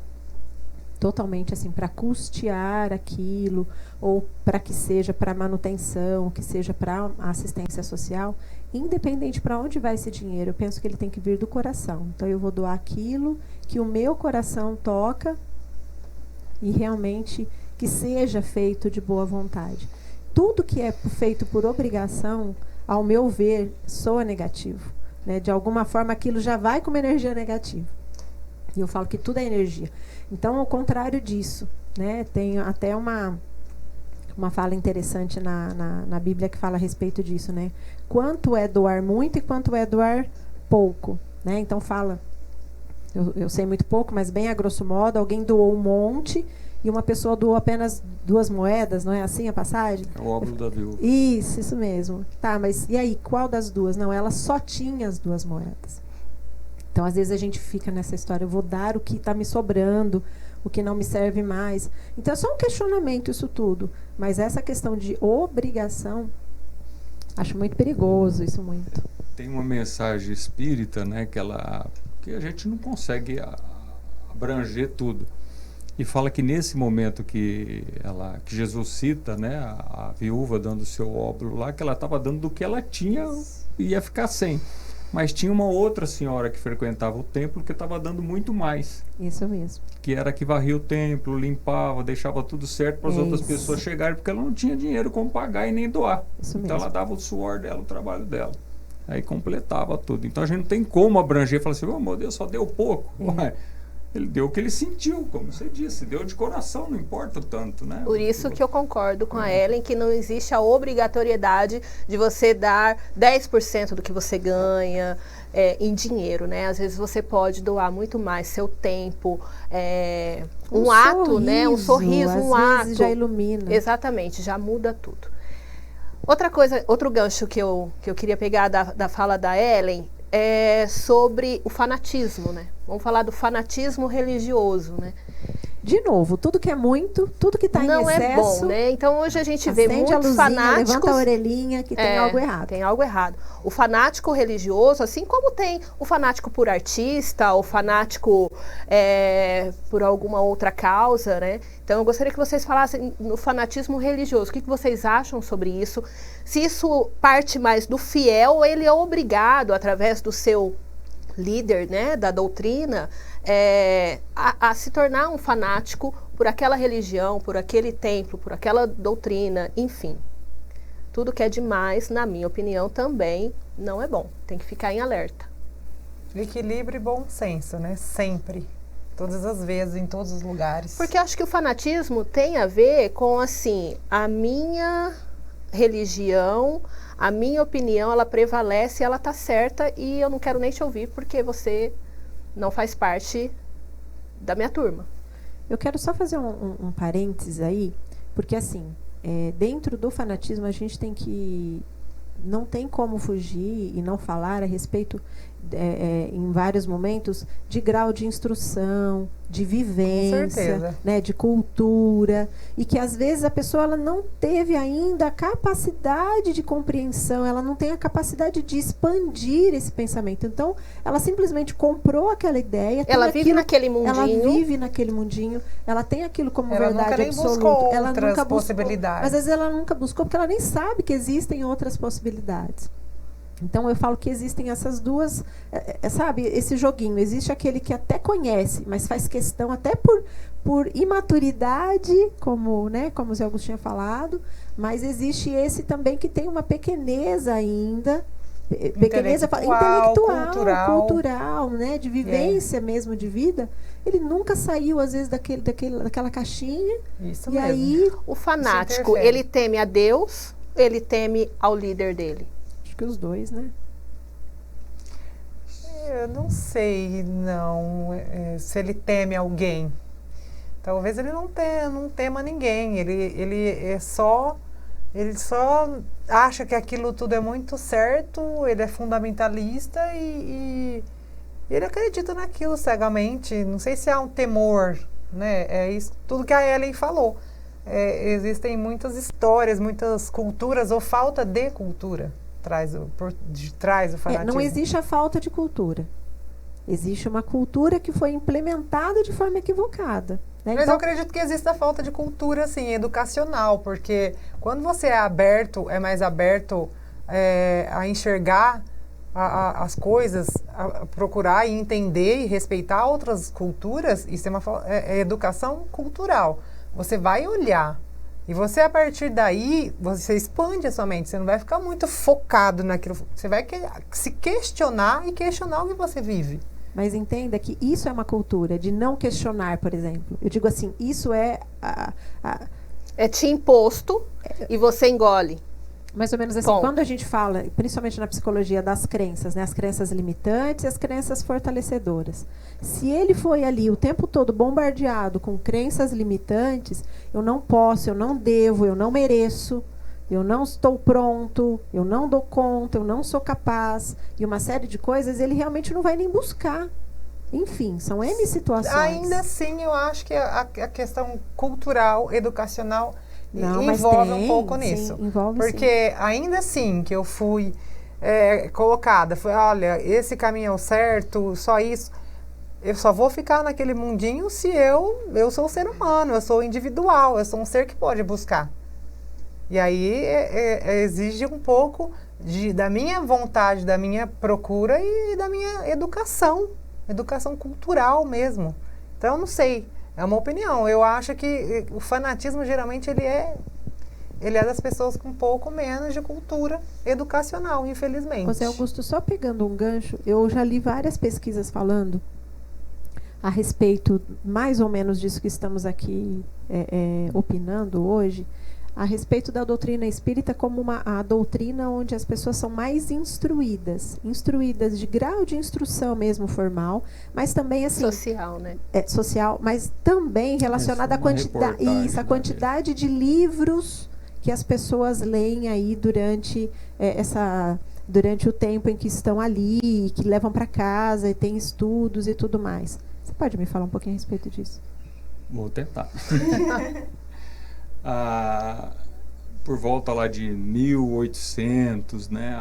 totalmente assim para custear aquilo, ou para que seja para manutenção, que seja para assistência social, independente para onde vai esse dinheiro, eu penso que ele tem que vir do coração. Então eu vou doar aquilo que o meu coração toca e realmente que seja feito de boa vontade. Tudo que é feito por obrigação, ao meu ver, soa negativo, né? De alguma forma aquilo já vai com uma energia negativa. E eu falo que tudo é energia. Então, ao contrário disso, né? Tem até uma fala interessante na Bíblia que fala a respeito disso, né? Quanto é doar muito e quanto é doar pouco, né? Então fala, eu sei muito pouco, mas bem a grosso modo, alguém doou um monte e uma pessoa doou apenas 2 moedas, não é assim a passagem? É o óbolo da viúva. Isso mesmo. Tá, mas e aí, qual das 2? Não, ela só tinha as 2 moedas. Então, às vezes a gente fica nessa história, eu vou dar o que está me sobrando, o que não me serve mais. Então, é só um questionamento isso tudo. Mas essa questão de obrigação, acho muito perigoso isso muito. Tem uma mensagem espírita, né, que a gente não consegue abranger tudo. E fala que nesse momento que Jesus cita, né, a viúva dando o seu óbolo lá, que ela estava dando do que ela tinha e ia ficar sem. Mas tinha uma outra senhora que frequentava o templo que estava dando muito mais. Isso mesmo. Que era que varria o templo, limpava, deixava tudo certo para as outras pessoas chegarem, porque ela não tinha dinheiro como pagar e nem doar. Isso então mesmo. ela dava o suor dela, o trabalho dela. Aí completava tudo. Então a gente não tem como abranger e falar assim, oh, meu Deus, só deu pouco. Ué, ele deu o que ele sentiu, como você disse, deu de coração, não importa o tanto, né? Por isso que eu concordo com a Ellen que não existe a obrigatoriedade de você dar 10% do que você ganha em dinheiro, né? Às vezes você pode doar muito mais seu tempo, um ato, sorriso, né? Um sorriso, um às ato. vezes já ilumina. Exatamente, já muda tudo. Outra coisa, outro gancho que eu queria pegar da fala da Ellen é sobre o fanatismo, né? Vamos falar do fanatismo religioso, né? De novo, tudo que é muito, tudo que está em excesso... Não é bom, né? Então hoje a gente vê acende a muitos luzinha, fanáticos... levanta a orelhinha que tem algo errado. Tem algo errado. O fanático religioso, assim como tem o fanático por artista, o fanático por alguma outra causa, né? Então eu gostaria que vocês falassem no fanatismo religioso. O que vocês acham sobre isso? Se isso parte mais do fiel, ou ele é obrigado, através do seu líder, né, da doutrina, a se tornar um fanático por aquela religião, por aquele templo, por aquela doutrina, enfim. Tudo que é demais, na minha opinião, também não é bom. Tem que ficar em alerta. Equilíbrio e bom senso, né? Sempre. Todas as vezes, em todos os lugares. Porque eu acho que o fanatismo tem a ver com, assim, a minha religião, a minha opinião, ela prevalece, ela tá certa e eu não quero nem te ouvir porque você não faz parte da minha turma. Eu quero só fazer um parênteses aí, porque assim, dentro do fanatismo a gente tem que... Não tem como fugir e não falar a respeito, em vários momentos, de grau de instrução, de vivência, né, de cultura, e que às vezes a pessoa ela não teve ainda a capacidade de compreensão, ela não tem a capacidade de expandir esse pensamento. Então, ela simplesmente comprou aquela ideia. Ela vive naquele mundinho. Ela vive naquele mundinho, ela tem aquilo como ela verdade absoluta. Ela nunca buscou outras possibilidades. Mas às vezes ela nunca buscou porque ela nem sabe que existem outras possibilidades. Então eu falo que existem essas duas, sabe, esse joguinho. Existe aquele que até conhece, mas faz questão até por imaturidade, como o Zé Augusto tinha falado, mas existe esse também que tem uma pequeneza ainda, intelectual, cultural, né, de vivência mesmo de vida. Ele nunca saiu, às vezes, daquela caixinha. Isso e mesmo. Aí o fanático, ele teme a Deus, ele teme ao líder dele. Que os dois, né? Eu não sei, não, se ele teme alguém. Talvez ele não tema ninguém. Ele só acha que aquilo tudo é muito certo. Ele é fundamentalista e ele acredita naquilo cegamente. Não sei se há um temor, né? É isso, tudo que a Ellen falou. Existem muitas histórias, muitas culturas ou falta de cultura. De trás do fanatismo. Não existe a falta de cultura. Existe uma cultura que foi implementada de forma equivocada. Né? Mas eu acredito que existe a falta de cultura, assim, educacional, porque quando você é mais aberto a enxergar as coisas, a procurar e entender e respeitar outras culturas, isso é educação cultural. Você vai olhar. E você, a partir daí, você expande a sua mente. Você não vai ficar muito focado naquilo. Você vai se questionar e questionar o que você vive. Mas entenda que isso é uma cultura de não questionar, por exemplo. Eu digo assim, isso é... É te imposto e você engole. Mais ou menos assim, Bom. quando a gente fala, principalmente na psicologia, das crenças, né? As crenças limitantes e as crenças fortalecedoras. Se ele foi ali o tempo todo bombardeado com crenças limitantes, eu não posso, eu não devo, eu não mereço, eu não estou pronto, eu não dou conta, eu não sou capaz, e uma série de coisas, ele realmente não vai nem buscar. Enfim, são N situações. Ainda assim, eu acho que a questão cultural, educacional, Não, mas envolve tem, um pouco sim, nisso. envolve Porque ainda assim que eu fui colocada, foi, olha, esse caminho é o certo, só isso. Eu só vou ficar naquele mundinho se eu sou um ser humano, eu sou individual, eu sou um ser que pode buscar. E aí exige um pouco da minha vontade, da minha procura e da minha educação cultural mesmo. Então, eu não sei, é uma opinião. Eu acho que o fanatismo, geralmente, ele é das pessoas com um pouco menos de cultura educacional, infelizmente. José Augusto, só pegando um gancho, eu já li várias pesquisas falando a respeito, mais ou menos disso que estamos aqui opinando hoje, a respeito da doutrina espírita como a doutrina onde as pessoas são mais instruídas de grau de instrução mesmo formal, mas também assim Social, né? Social, mas também relacionada à quantidade de livros que as pessoas leem aí durante o tempo em que estão ali, que levam para casa e tem estudos e tudo mais. Você pode me falar um pouquinho a respeito disso? Vou tentar. Por volta lá de 1800, né,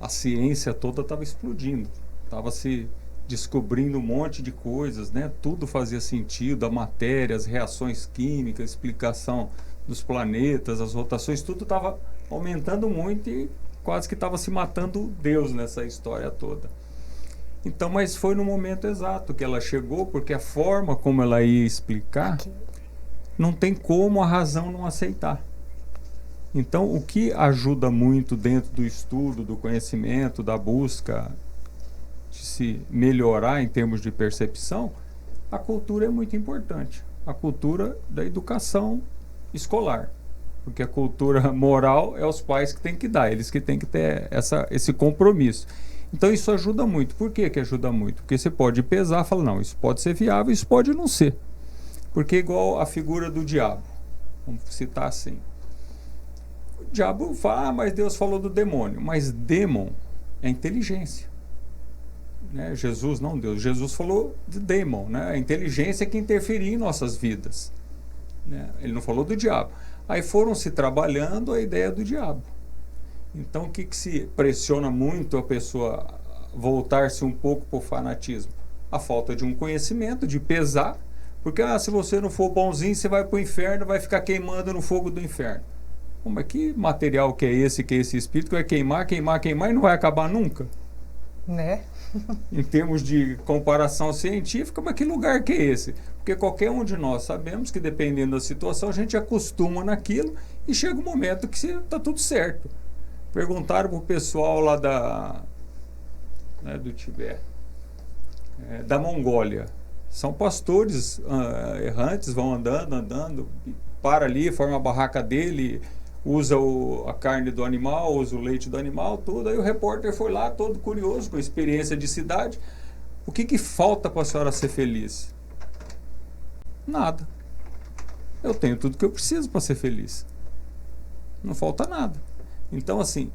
a ciência toda estava explodindo, estava se descobrindo um monte de coisas, né, tudo fazia sentido, a matéria, as reações químicas, explicação dos planetas, as rotações, tudo estava aumentando muito e quase que estava se matando Deus nessa história toda. Então, mas foi no momento exato que ela chegou, porque a forma como ela ia explicar, não tem como a razão não aceitar. Então, o que ajuda muito dentro do estudo, do conhecimento, da busca de se melhorar em termos de percepção, a cultura é muito importante. A cultura da educação escolar. Porque a cultura moral é os pais que têm que dar, eles que têm que ter esse compromisso. Então, isso ajuda muito. Por que que ajuda muito? Porque você pode pesar e falar, não, isso pode ser viável, isso pode não ser. Porque é igual a figura do diabo. Vamos citar assim. O diabo fala, mas Deus falou do demônio. Mas demon é inteligência. Né? Jesus, não Deus. Jesus falou de demon, né? A inteligência que interferia em nossas vidas. Né? Ele não falou do diabo. Aí foram se trabalhando a ideia do diabo. Então, o que se pressiona muito a pessoa voltar-se um pouco para o fanatismo? A falta de um conhecimento, de pesar. Porque se você não for bonzinho, você vai para o inferno, vai ficar queimando no fogo do inferno. Mas que material que é esse espírito que vai queimar e não vai acabar nunca? Né? Em termos de comparação científica, mas que lugar que é esse? Porque qualquer um de nós sabemos que, dependendo da situação, a gente acostuma naquilo e chega um momento que está tudo certo. Perguntaram para o pessoal lá do Tibete, da Mongólia. São pastores errantes, vão andando, para ali, forma a barraca dele, usa a carne do animal, usa o leite do animal, tudo. Aí o repórter foi lá, todo curioso, com experiência de cidade. O que falta para a senhora ser feliz? Nada. Eu tenho tudo que eu preciso para ser feliz. Não falta nada. Então, assim,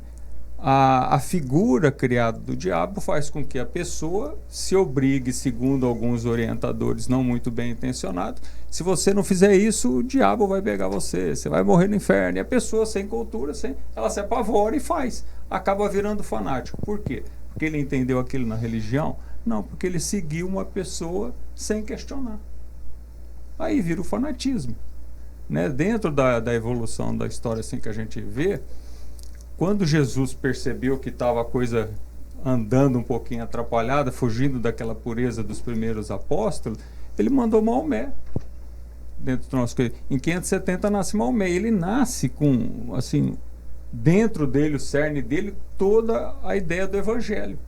a figura criada do diabo faz com que a pessoa se obrigue, segundo alguns orientadores não muito bem intencionados, se você não fizer isso, o diabo vai pegar você vai morrer no inferno. E a pessoa sem cultura, ela se apavora e faz. Acaba virando fanático. Por quê? Porque ele entendeu aquilo na religião? Não, porque ele seguiu uma pessoa sem questionar. Aí vira o fanatismo. Né? Dentro da evolução da história assim que a gente vê, quando Jesus percebeu que estava a coisa andando um pouquinho atrapalhada, fugindo daquela pureza dos primeiros apóstolos, ele mandou Maomé dentro do nosso... Em 570 nasce Maomé. Ele nasce com, assim, dentro dele, o cerne dele, toda a ideia do evangelho.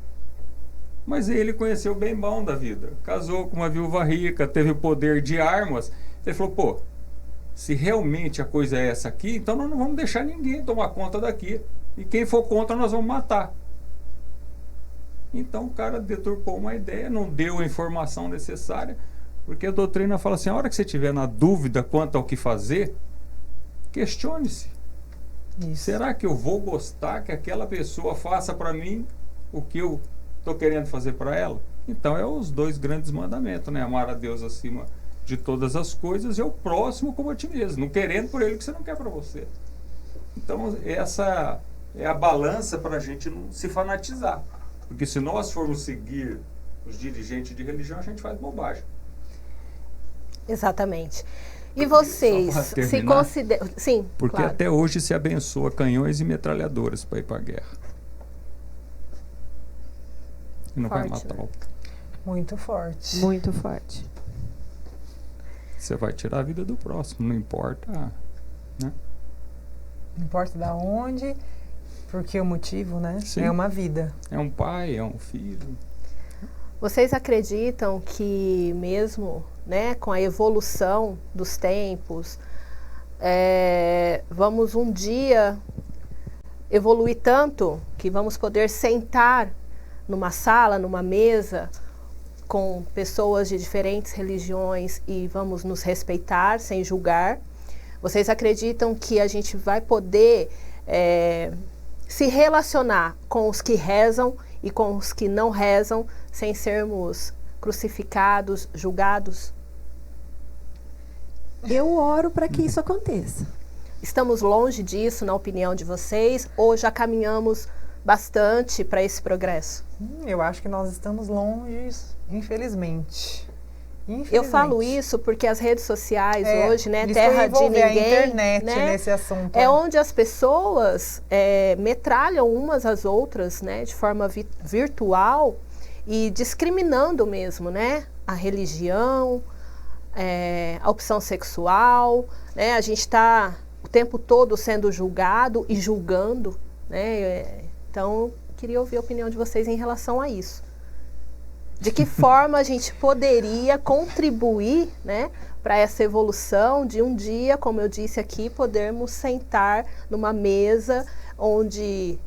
Mas ele conheceu o bem bom da vida. Casou com uma viúva rica, teve o poder de armas. Ele falou, Se realmente a coisa é essa aqui, então nós não vamos deixar ninguém tomar conta daqui. E quem for contra, nós vamos matar. Então o cara deturpou uma ideia, não deu a informação necessária, porque a doutrina fala assim, a hora que você estiver na dúvida quanto ao que fazer, questione-se. Será que eu vou gostar que aquela pessoa faça para mim o que eu estou querendo fazer para ela? Então é os 2 grandes mandamentos, né? Amar a Deus acima de todas as coisas e o próximo como a ti mesmo, não querendo por ele o que você não quer para você. Então essa é a balança para a gente não se fanatizar, porque se nós formos seguir os dirigentes de religião, a gente faz bobagem. Exatamente. E vocês se consideram... Sim, porque claro. Até hoje se abençoa canhões e metralhadoras para ir para a guerra. E não vai matar o... Muito forte. Muito forte. Você vai tirar a vida do próximo, não importa, né? Não importa da onde, porque o motivo, né? Sim. É uma vida. É um pai, é um filho. Vocês acreditam que mesmo, né, com a evolução dos tempos, vamos um dia evoluir tanto que vamos poder sentar numa sala, numa mesa, com pessoas de diferentes religiões e vamos nos respeitar sem julgar? Vocês acreditam que a gente vai poder se relacionar com os que rezam e com os que não rezam sem sermos crucificados, julgados? Eu oro para que isso aconteça. Estamos longe disso, na opinião de vocês, ou já caminhamos bastante para esse progresso? Eu acho que nós estamos longe, infelizmente. Eu falo isso porque as redes sociais hoje, né, terra de ninguém, a internet, né, nesse assunto. É onde as pessoas metralham umas às outras, né, de forma virtual e discriminando mesmo, né, a religião, a opção sexual, né, a gente está o tempo todo sendo julgado e julgando, né, então queria ouvir a opinião de vocês em relação a isso. De que forma a gente poderia contribuir, né, para essa evolução de um dia, como eu disse aqui, podermos sentar numa mesa onde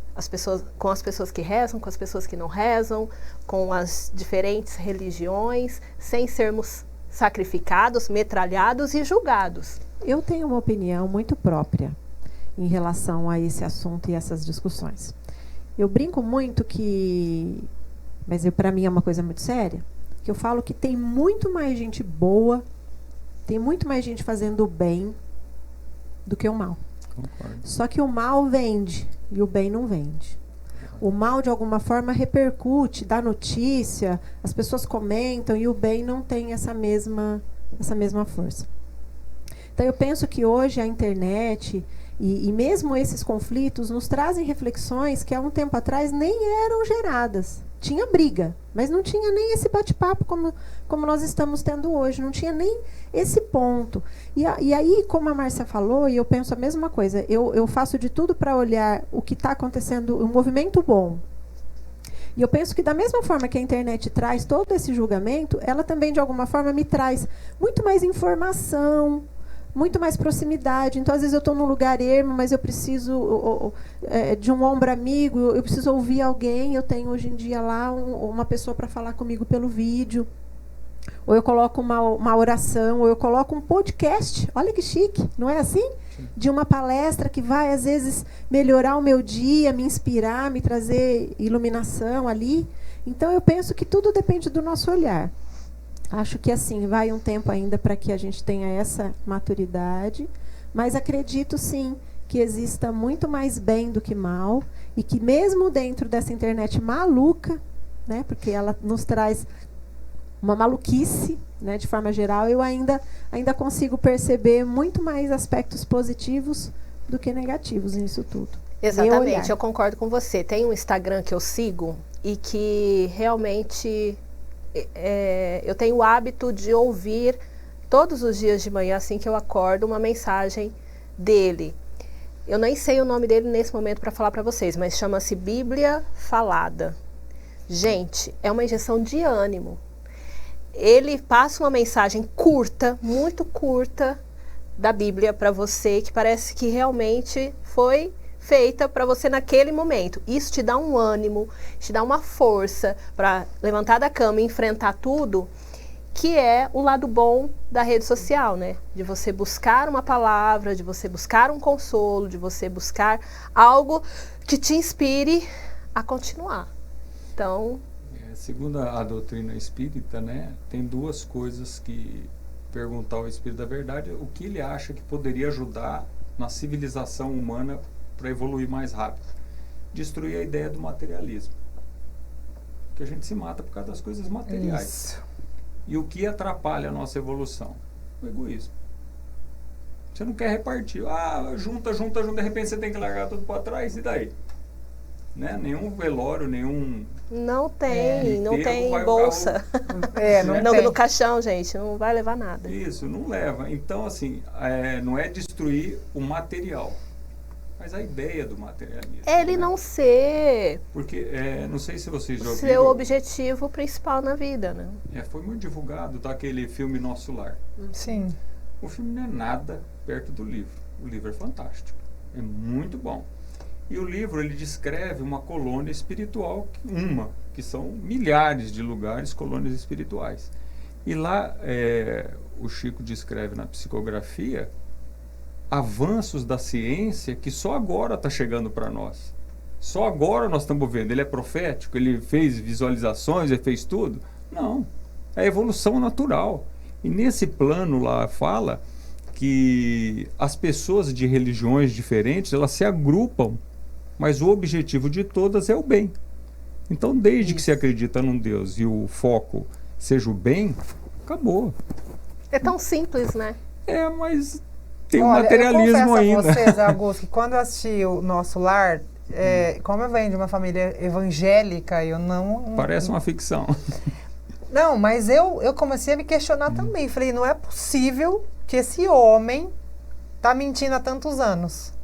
com as pessoas que rezam, com as pessoas que não rezam, com as diferentes religiões, sem sermos sacrificados, metralhados e julgados. Eu tenho uma opinião muito própria em relação a esse assunto e essas discussões. Eu brinco muito mas para mim é uma coisa muito séria, que eu falo que tem muito mais gente boa, tem muito mais gente fazendo o bem do que o mal. Concordo. Só que o mal vende e o bem não vende. O mal, de alguma forma, repercute, dá notícia, as pessoas comentam e o bem não tem essa mesma força. Então, eu penso que hoje a internet e mesmo esses conflitos nos trazem reflexões que há um tempo atrás nem eram geradas. Tinha briga, mas não tinha nem esse bate-papo como nós estamos tendo hoje. Não tinha nem esse ponto. E aí, como a Márcia falou, e eu penso a mesma coisa, eu faço de tudo para olhar o que está acontecendo, um movimento bom. E eu penso que da mesma forma que a internet traz todo esse julgamento, ela também, de alguma forma, me traz muito mais informação, muito mais proximidade. Então, às vezes eu estou num lugar ermo, mas eu preciso de um ombro amigo, eu preciso ouvir alguém. Eu tenho hoje em dia lá uma pessoa para falar comigo pelo vídeo. Ou eu coloco uma oração, ou eu coloco um podcast. Olha que chique, não é assim? De uma palestra que vai, às vezes, melhorar o meu dia, me inspirar, me trazer iluminação ali. Então, eu penso que tudo depende do nosso olhar. Acho que assim, vai um tempo ainda para que a gente tenha essa maturidade, mas acredito sim que exista muito mais bem do que mal e que mesmo dentro dessa internet maluca, né, porque ela nos traz uma maluquice, né, de forma geral, eu ainda consigo perceber muito mais aspectos positivos do que negativos nisso tudo. Exatamente, eu concordo com você. Tem um Instagram que eu sigo e que realmente... eu tenho o hábito de ouvir todos os dias de manhã, assim que eu acordo, uma mensagem dele. Eu nem sei o nome dele nesse momento para falar para vocês, mas chama-se Bíblia Falada. Gente, é uma injeção de ânimo. Ele passa uma mensagem curta, muito curta, da Bíblia para você que parece que realmente foi feita para você naquele momento. Isso te dá um ânimo, te dá uma força para levantar da cama e enfrentar tudo, que é o lado bom da rede social, né? De você buscar uma palavra, de você buscar um consolo, de você buscar algo que te inspire a continuar. Então, segundo a doutrina espírita, né, tem duas coisas que perguntar ao Espírito da Verdade o que ele acha que poderia ajudar na civilização humana para evoluir mais rápido. Destruir a ideia do materialismo. Porque a gente se mata por causa das coisas materiais. Isso. E o que atrapalha a nossa evolução? O egoísmo. Você não quer repartir. Junta, de repente você tem que largar tudo para trás, e daí? Né? Nenhum velório, nenhum... Não tem vai bolsa. Não tem. No caixão, gente, não vai levar nada. Isso, não leva. Então, assim, não é destruir o material, mas a ideia do materialismo. Ele não ser Porque, não sei se vocês já ouviram... seu objetivo principal na vida, né? Foi muito divulgado daquele filme Nosso Lar. Sim. O filme não é nada perto do livro. O livro é fantástico. É muito bom. E o livro, ele descreve uma colônia espiritual, que são milhares de lugares, colônias espirituais. E lá, o Chico descreve na psicografia avanços da ciência que só agora está chegando para nós. Só agora nós estamos vendo. Ele é profético, ele fez visualizações, ele fez tudo? Não. É a evolução natural. E nesse plano lá fala que as pessoas de religiões diferentes, elas se agrupam, mas o objetivo de todas é o bem. Então, desde que se acredita num Deus e o foco seja o bem, acabou. É tão simples, né? Mas tem um materialismo ainda. Eu confesso a vocês, Augusto, que quando eu assisti o Nosso Lar, como eu venho de uma família evangélica, eu não... Parece uma ficção. Não, mas eu comecei a me questionar também. Falei, não é possível que esse homem tá mentindo há tantos anos.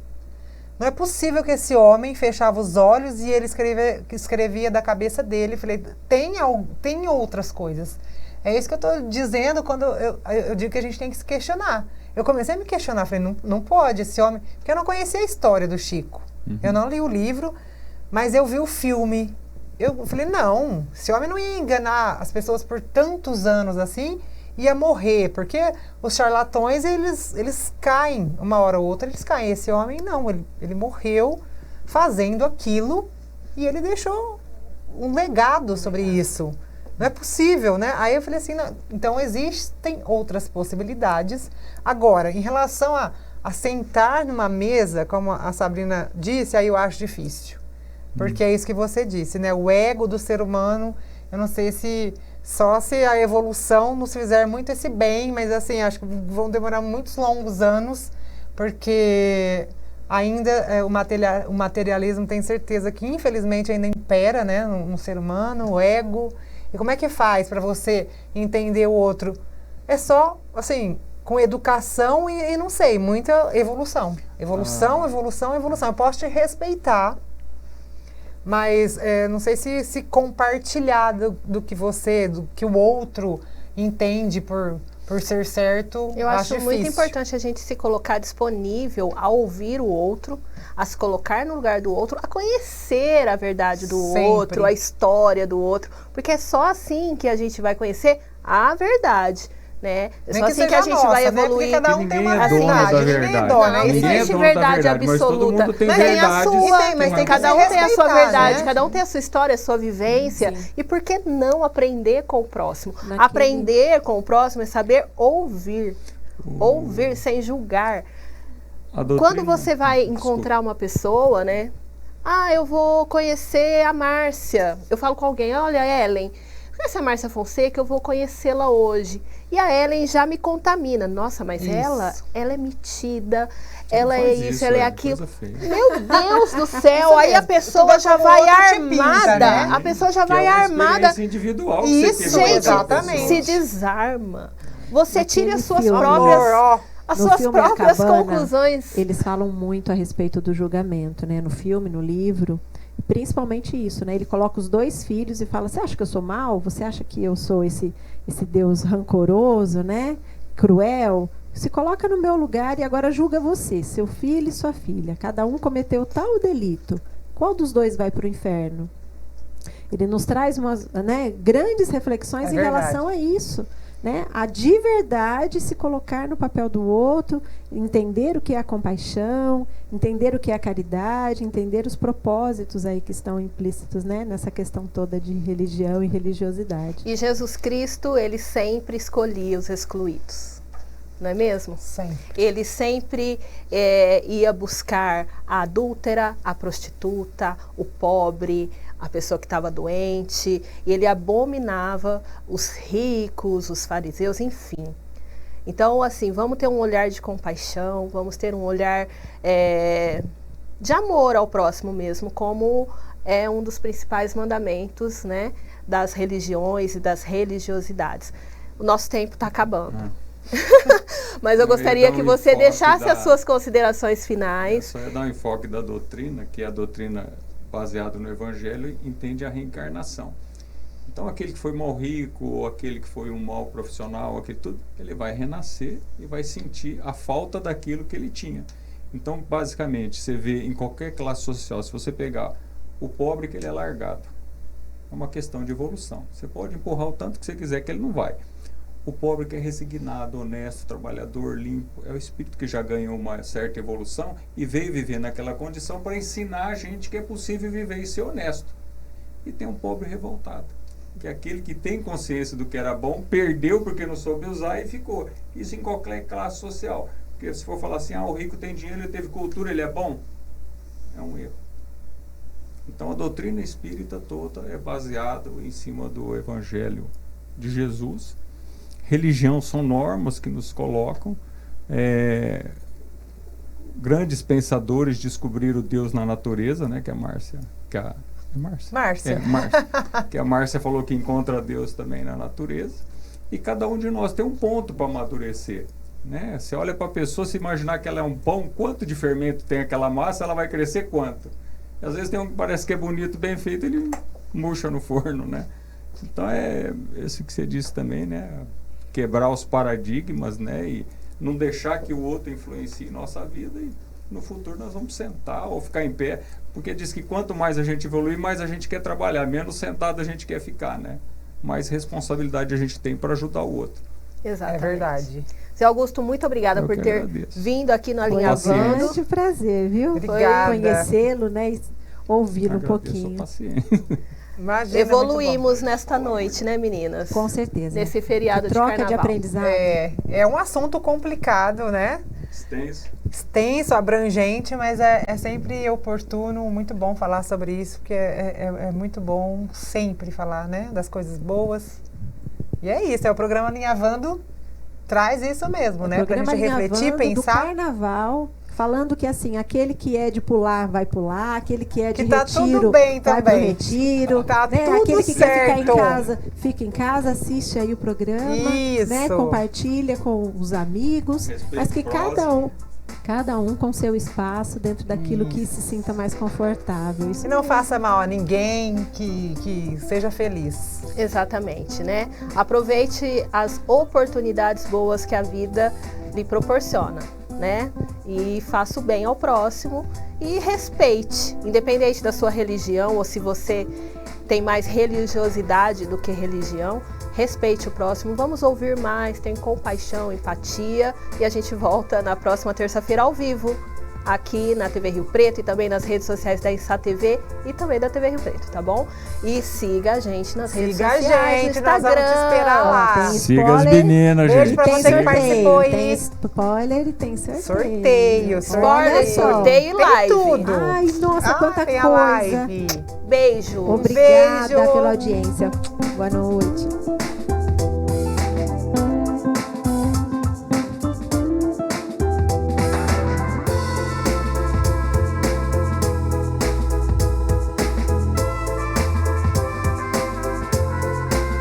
Não é possível que esse homem fechava os olhos e ele escrevia da cabeça dele. Falei, tem outras coisas. É isso que eu estou dizendo quando eu digo que a gente tem que se questionar. Eu comecei a me questionar, falei, não pode esse homem... Porque eu não conhecia a história do Chico. Eu não li o livro, mas eu vi o filme. Eu falei, não, esse homem não ia enganar as pessoas por tantos anos assim, ia morrer, porque os charlatões, eles caem, uma hora ou outra eles caem. Esse homem não, ele morreu fazendo aquilo e ele deixou um legado sobre isso. Não é possível, né? Aí eu falei assim, não, então existem outras possibilidades. Agora, em relação a sentar numa mesa, como a Sabrina disse, aí eu acho difícil. Porque é isso que você disse, né? O ego do ser humano, eu não sei se a evolução nos fizer muito esse bem, mas assim, acho que vão demorar muitos longos anos, porque ainda o materialismo tem certeza que infelizmente ainda impera, né, no ser humano, o ego. E como é que faz para você entender o outro? É só, assim, com educação e não sei, muita evolução. Evolução. Eu posso te respeitar, mas não sei se compartilhar do que o outro entende por ser certo. Eu acho difícil. muito importante a gente se colocar disponível a ouvir o outro, a se colocar no lugar do outro, a conhecer a verdade do outro, a história do outro, porque é só assim que a gente vai conhecer a verdade. Né? É só assim que a gente vai evoluir. Né? Cada um tem uma verdade. Ninguém é dono, não existe verdade absoluta. Tem a sua, mas tem cada um tem a sua verdade, né? cada um tem a sua história, a sua vivência. Sim. E por que não aprender com o próximo? Aprender com o próximo é saber ouvir. Ouvir sem julgar. Quando você vai encontrar uma pessoa, né? Eu vou conhecer a Márcia. Eu falo com alguém, olha, Ellen, essa Márcia Fonseca, eu vou conhecê-la hoje. E a Ellen já me contamina. Nossa, mas ela é metida, ela é isso, ela é aquilo. Meu Deus do céu, aí a pessoa já vai armada. Né? A pessoa já vai armada. Individual isso, gente, exatamente. Se desarma. Você tira as suas próprias conclusões. Eles falam muito a respeito do julgamento, né? No filme, no livro. Principalmente isso, né? Ele coloca os dois filhos e fala, você acha que eu sou mau? Você acha que eu sou esse Deus rancoroso, né? Cruel? Se coloca no meu lugar e agora julga você, seu filho e sua filha. Cada um cometeu tal delito. Qual dos dois vai para o inferno? Ele nos traz umas, né, grandes reflexões em relação a isso. Né? A de verdade se colocar no papel do outro, entender o que é a compaixão, entender o que é a caridade, entender os propósitos aí que estão implícitos, né, nessa questão toda de religião e religiosidade. E Jesus Cristo, ele sempre escolhia os excluídos, não é mesmo? Sempre. Ele sempre ia buscar a adúltera, a prostituta, o pobre, a pessoa que estava doente, e ele abominava os ricos, os fariseus, enfim. Então, assim, vamos ter um olhar de compaixão, vamos ter um olhar de amor ao próximo mesmo, como é um dos principais mandamentos, né, das religiões e das religiosidades. O nosso tempo está acabando. Mas eu gostaria que você deixasse as suas considerações finais. Só ia dar um enfoque da doutrina, que é a doutrina baseada no Evangelho, entende a reencarnação. Então, aquele que foi mal rico, ou aquele que foi um mau profissional, aquele tudo, ele vai renascer e vai sentir a falta daquilo que ele tinha. Então, basicamente, você vê em qualquer classe social, se você pegar o pobre, que ele é largado, é uma questão de evolução. Você pode empurrar o tanto que você quiser, que ele não vai. O pobre que é resignado, honesto, trabalhador, limpo, é o espírito que já ganhou uma certa evolução e veio viver naquela condição para ensinar a gente que é possível viver e ser honesto. E tem um pobre revoltado, que é aquele que tem consciência do que era bom, perdeu porque não soube usar e ficou. Isso em qualquer classe social. Porque se for falar assim, o rico tem dinheiro, ele teve cultura, ele é bom, é um erro. Então a doutrina espírita toda é baseada em cima do Evangelho de Jesus. Religião são normas que nos colocam. Grandes pensadores descobriram Deus na natureza, né? Que a Márcia... Márcia. Que a Márcia falou que encontra Deus também na natureza. E cada um de nós tem um ponto para amadurecer. Né? Você olha para a pessoa, se imaginar que ela é um pão, quanto de fermento tem aquela massa, ela vai crescer quanto? E às vezes tem um que parece que é bonito, bem feito, ele murcha no forno, né? Então é isso que você disse também, né? Quebrar os paradigmas, né? E não deixar que o outro influencie nossa vida, e no futuro nós vamos sentar ou ficar em pé, porque diz que quanto mais a gente evoluir, mais a gente quer trabalhar, menos sentado a gente quer ficar, né? Mais responsabilidade a gente tem para ajudar o outro. Exatamente. É verdade. Zé Augusto, muito obrigada por ter vindo aqui no Alinhavando. Foi um grande prazer, viu? Obrigada. Conhecê-lo, né? E ouvi-lo um pouquinho. Imagina, evoluímos nesta noite, né, meninas? Com certeza. Nesse feriado de troca carnaval. de aprendizado. É um assunto complicado, né? Extenso, abrangente, mas é sempre oportuno, muito bom falar sobre isso, porque é muito bom sempre falar, né, das coisas boas. E é isso, o programa Alinhavando traz isso mesmo, né? Pra gente refletir, pensar. Do carnaval, falando que assim, aquele que é de pular vai pular, aquele que é de tá retiro tudo bem vai também. pro retiro, tá né? tudo Aquele que certo. quer ficar em casa, fica em casa, assiste aí o programa, isso. né? Compartilha com os amigos, mas que cada um com seu espaço dentro daquilo que se sinta mais confortável. Isso e não faça mal a ninguém, que seja feliz. Exatamente, né? Aproveite as oportunidades boas que a vida lhe proporciona, né? E faça o bem ao próximo e respeite, independente da sua religião ou se você tem mais religiosidade do que religião, respeite o próximo. Vamos ouvir mais, tenha compaixão, empatia, e a gente volta na próxima terça-feira ao vivo, aqui na TV Rio Preto e também nas redes sociais da INSA TV e também da TV Rio Preto, tá bom? E siga a gente nas redes sociais, Siga a gente, nós vamos te esperar lá. Siga as meninas, Beijo gente. pra você que participou aí. Tem spoiler e tem sorteio. Sorteio. Sorteio e live. Tem tudo. Ai, nossa, quanta tem coisa. a live. Beijo. Obrigada Beijo. pela audiência. Boa noite.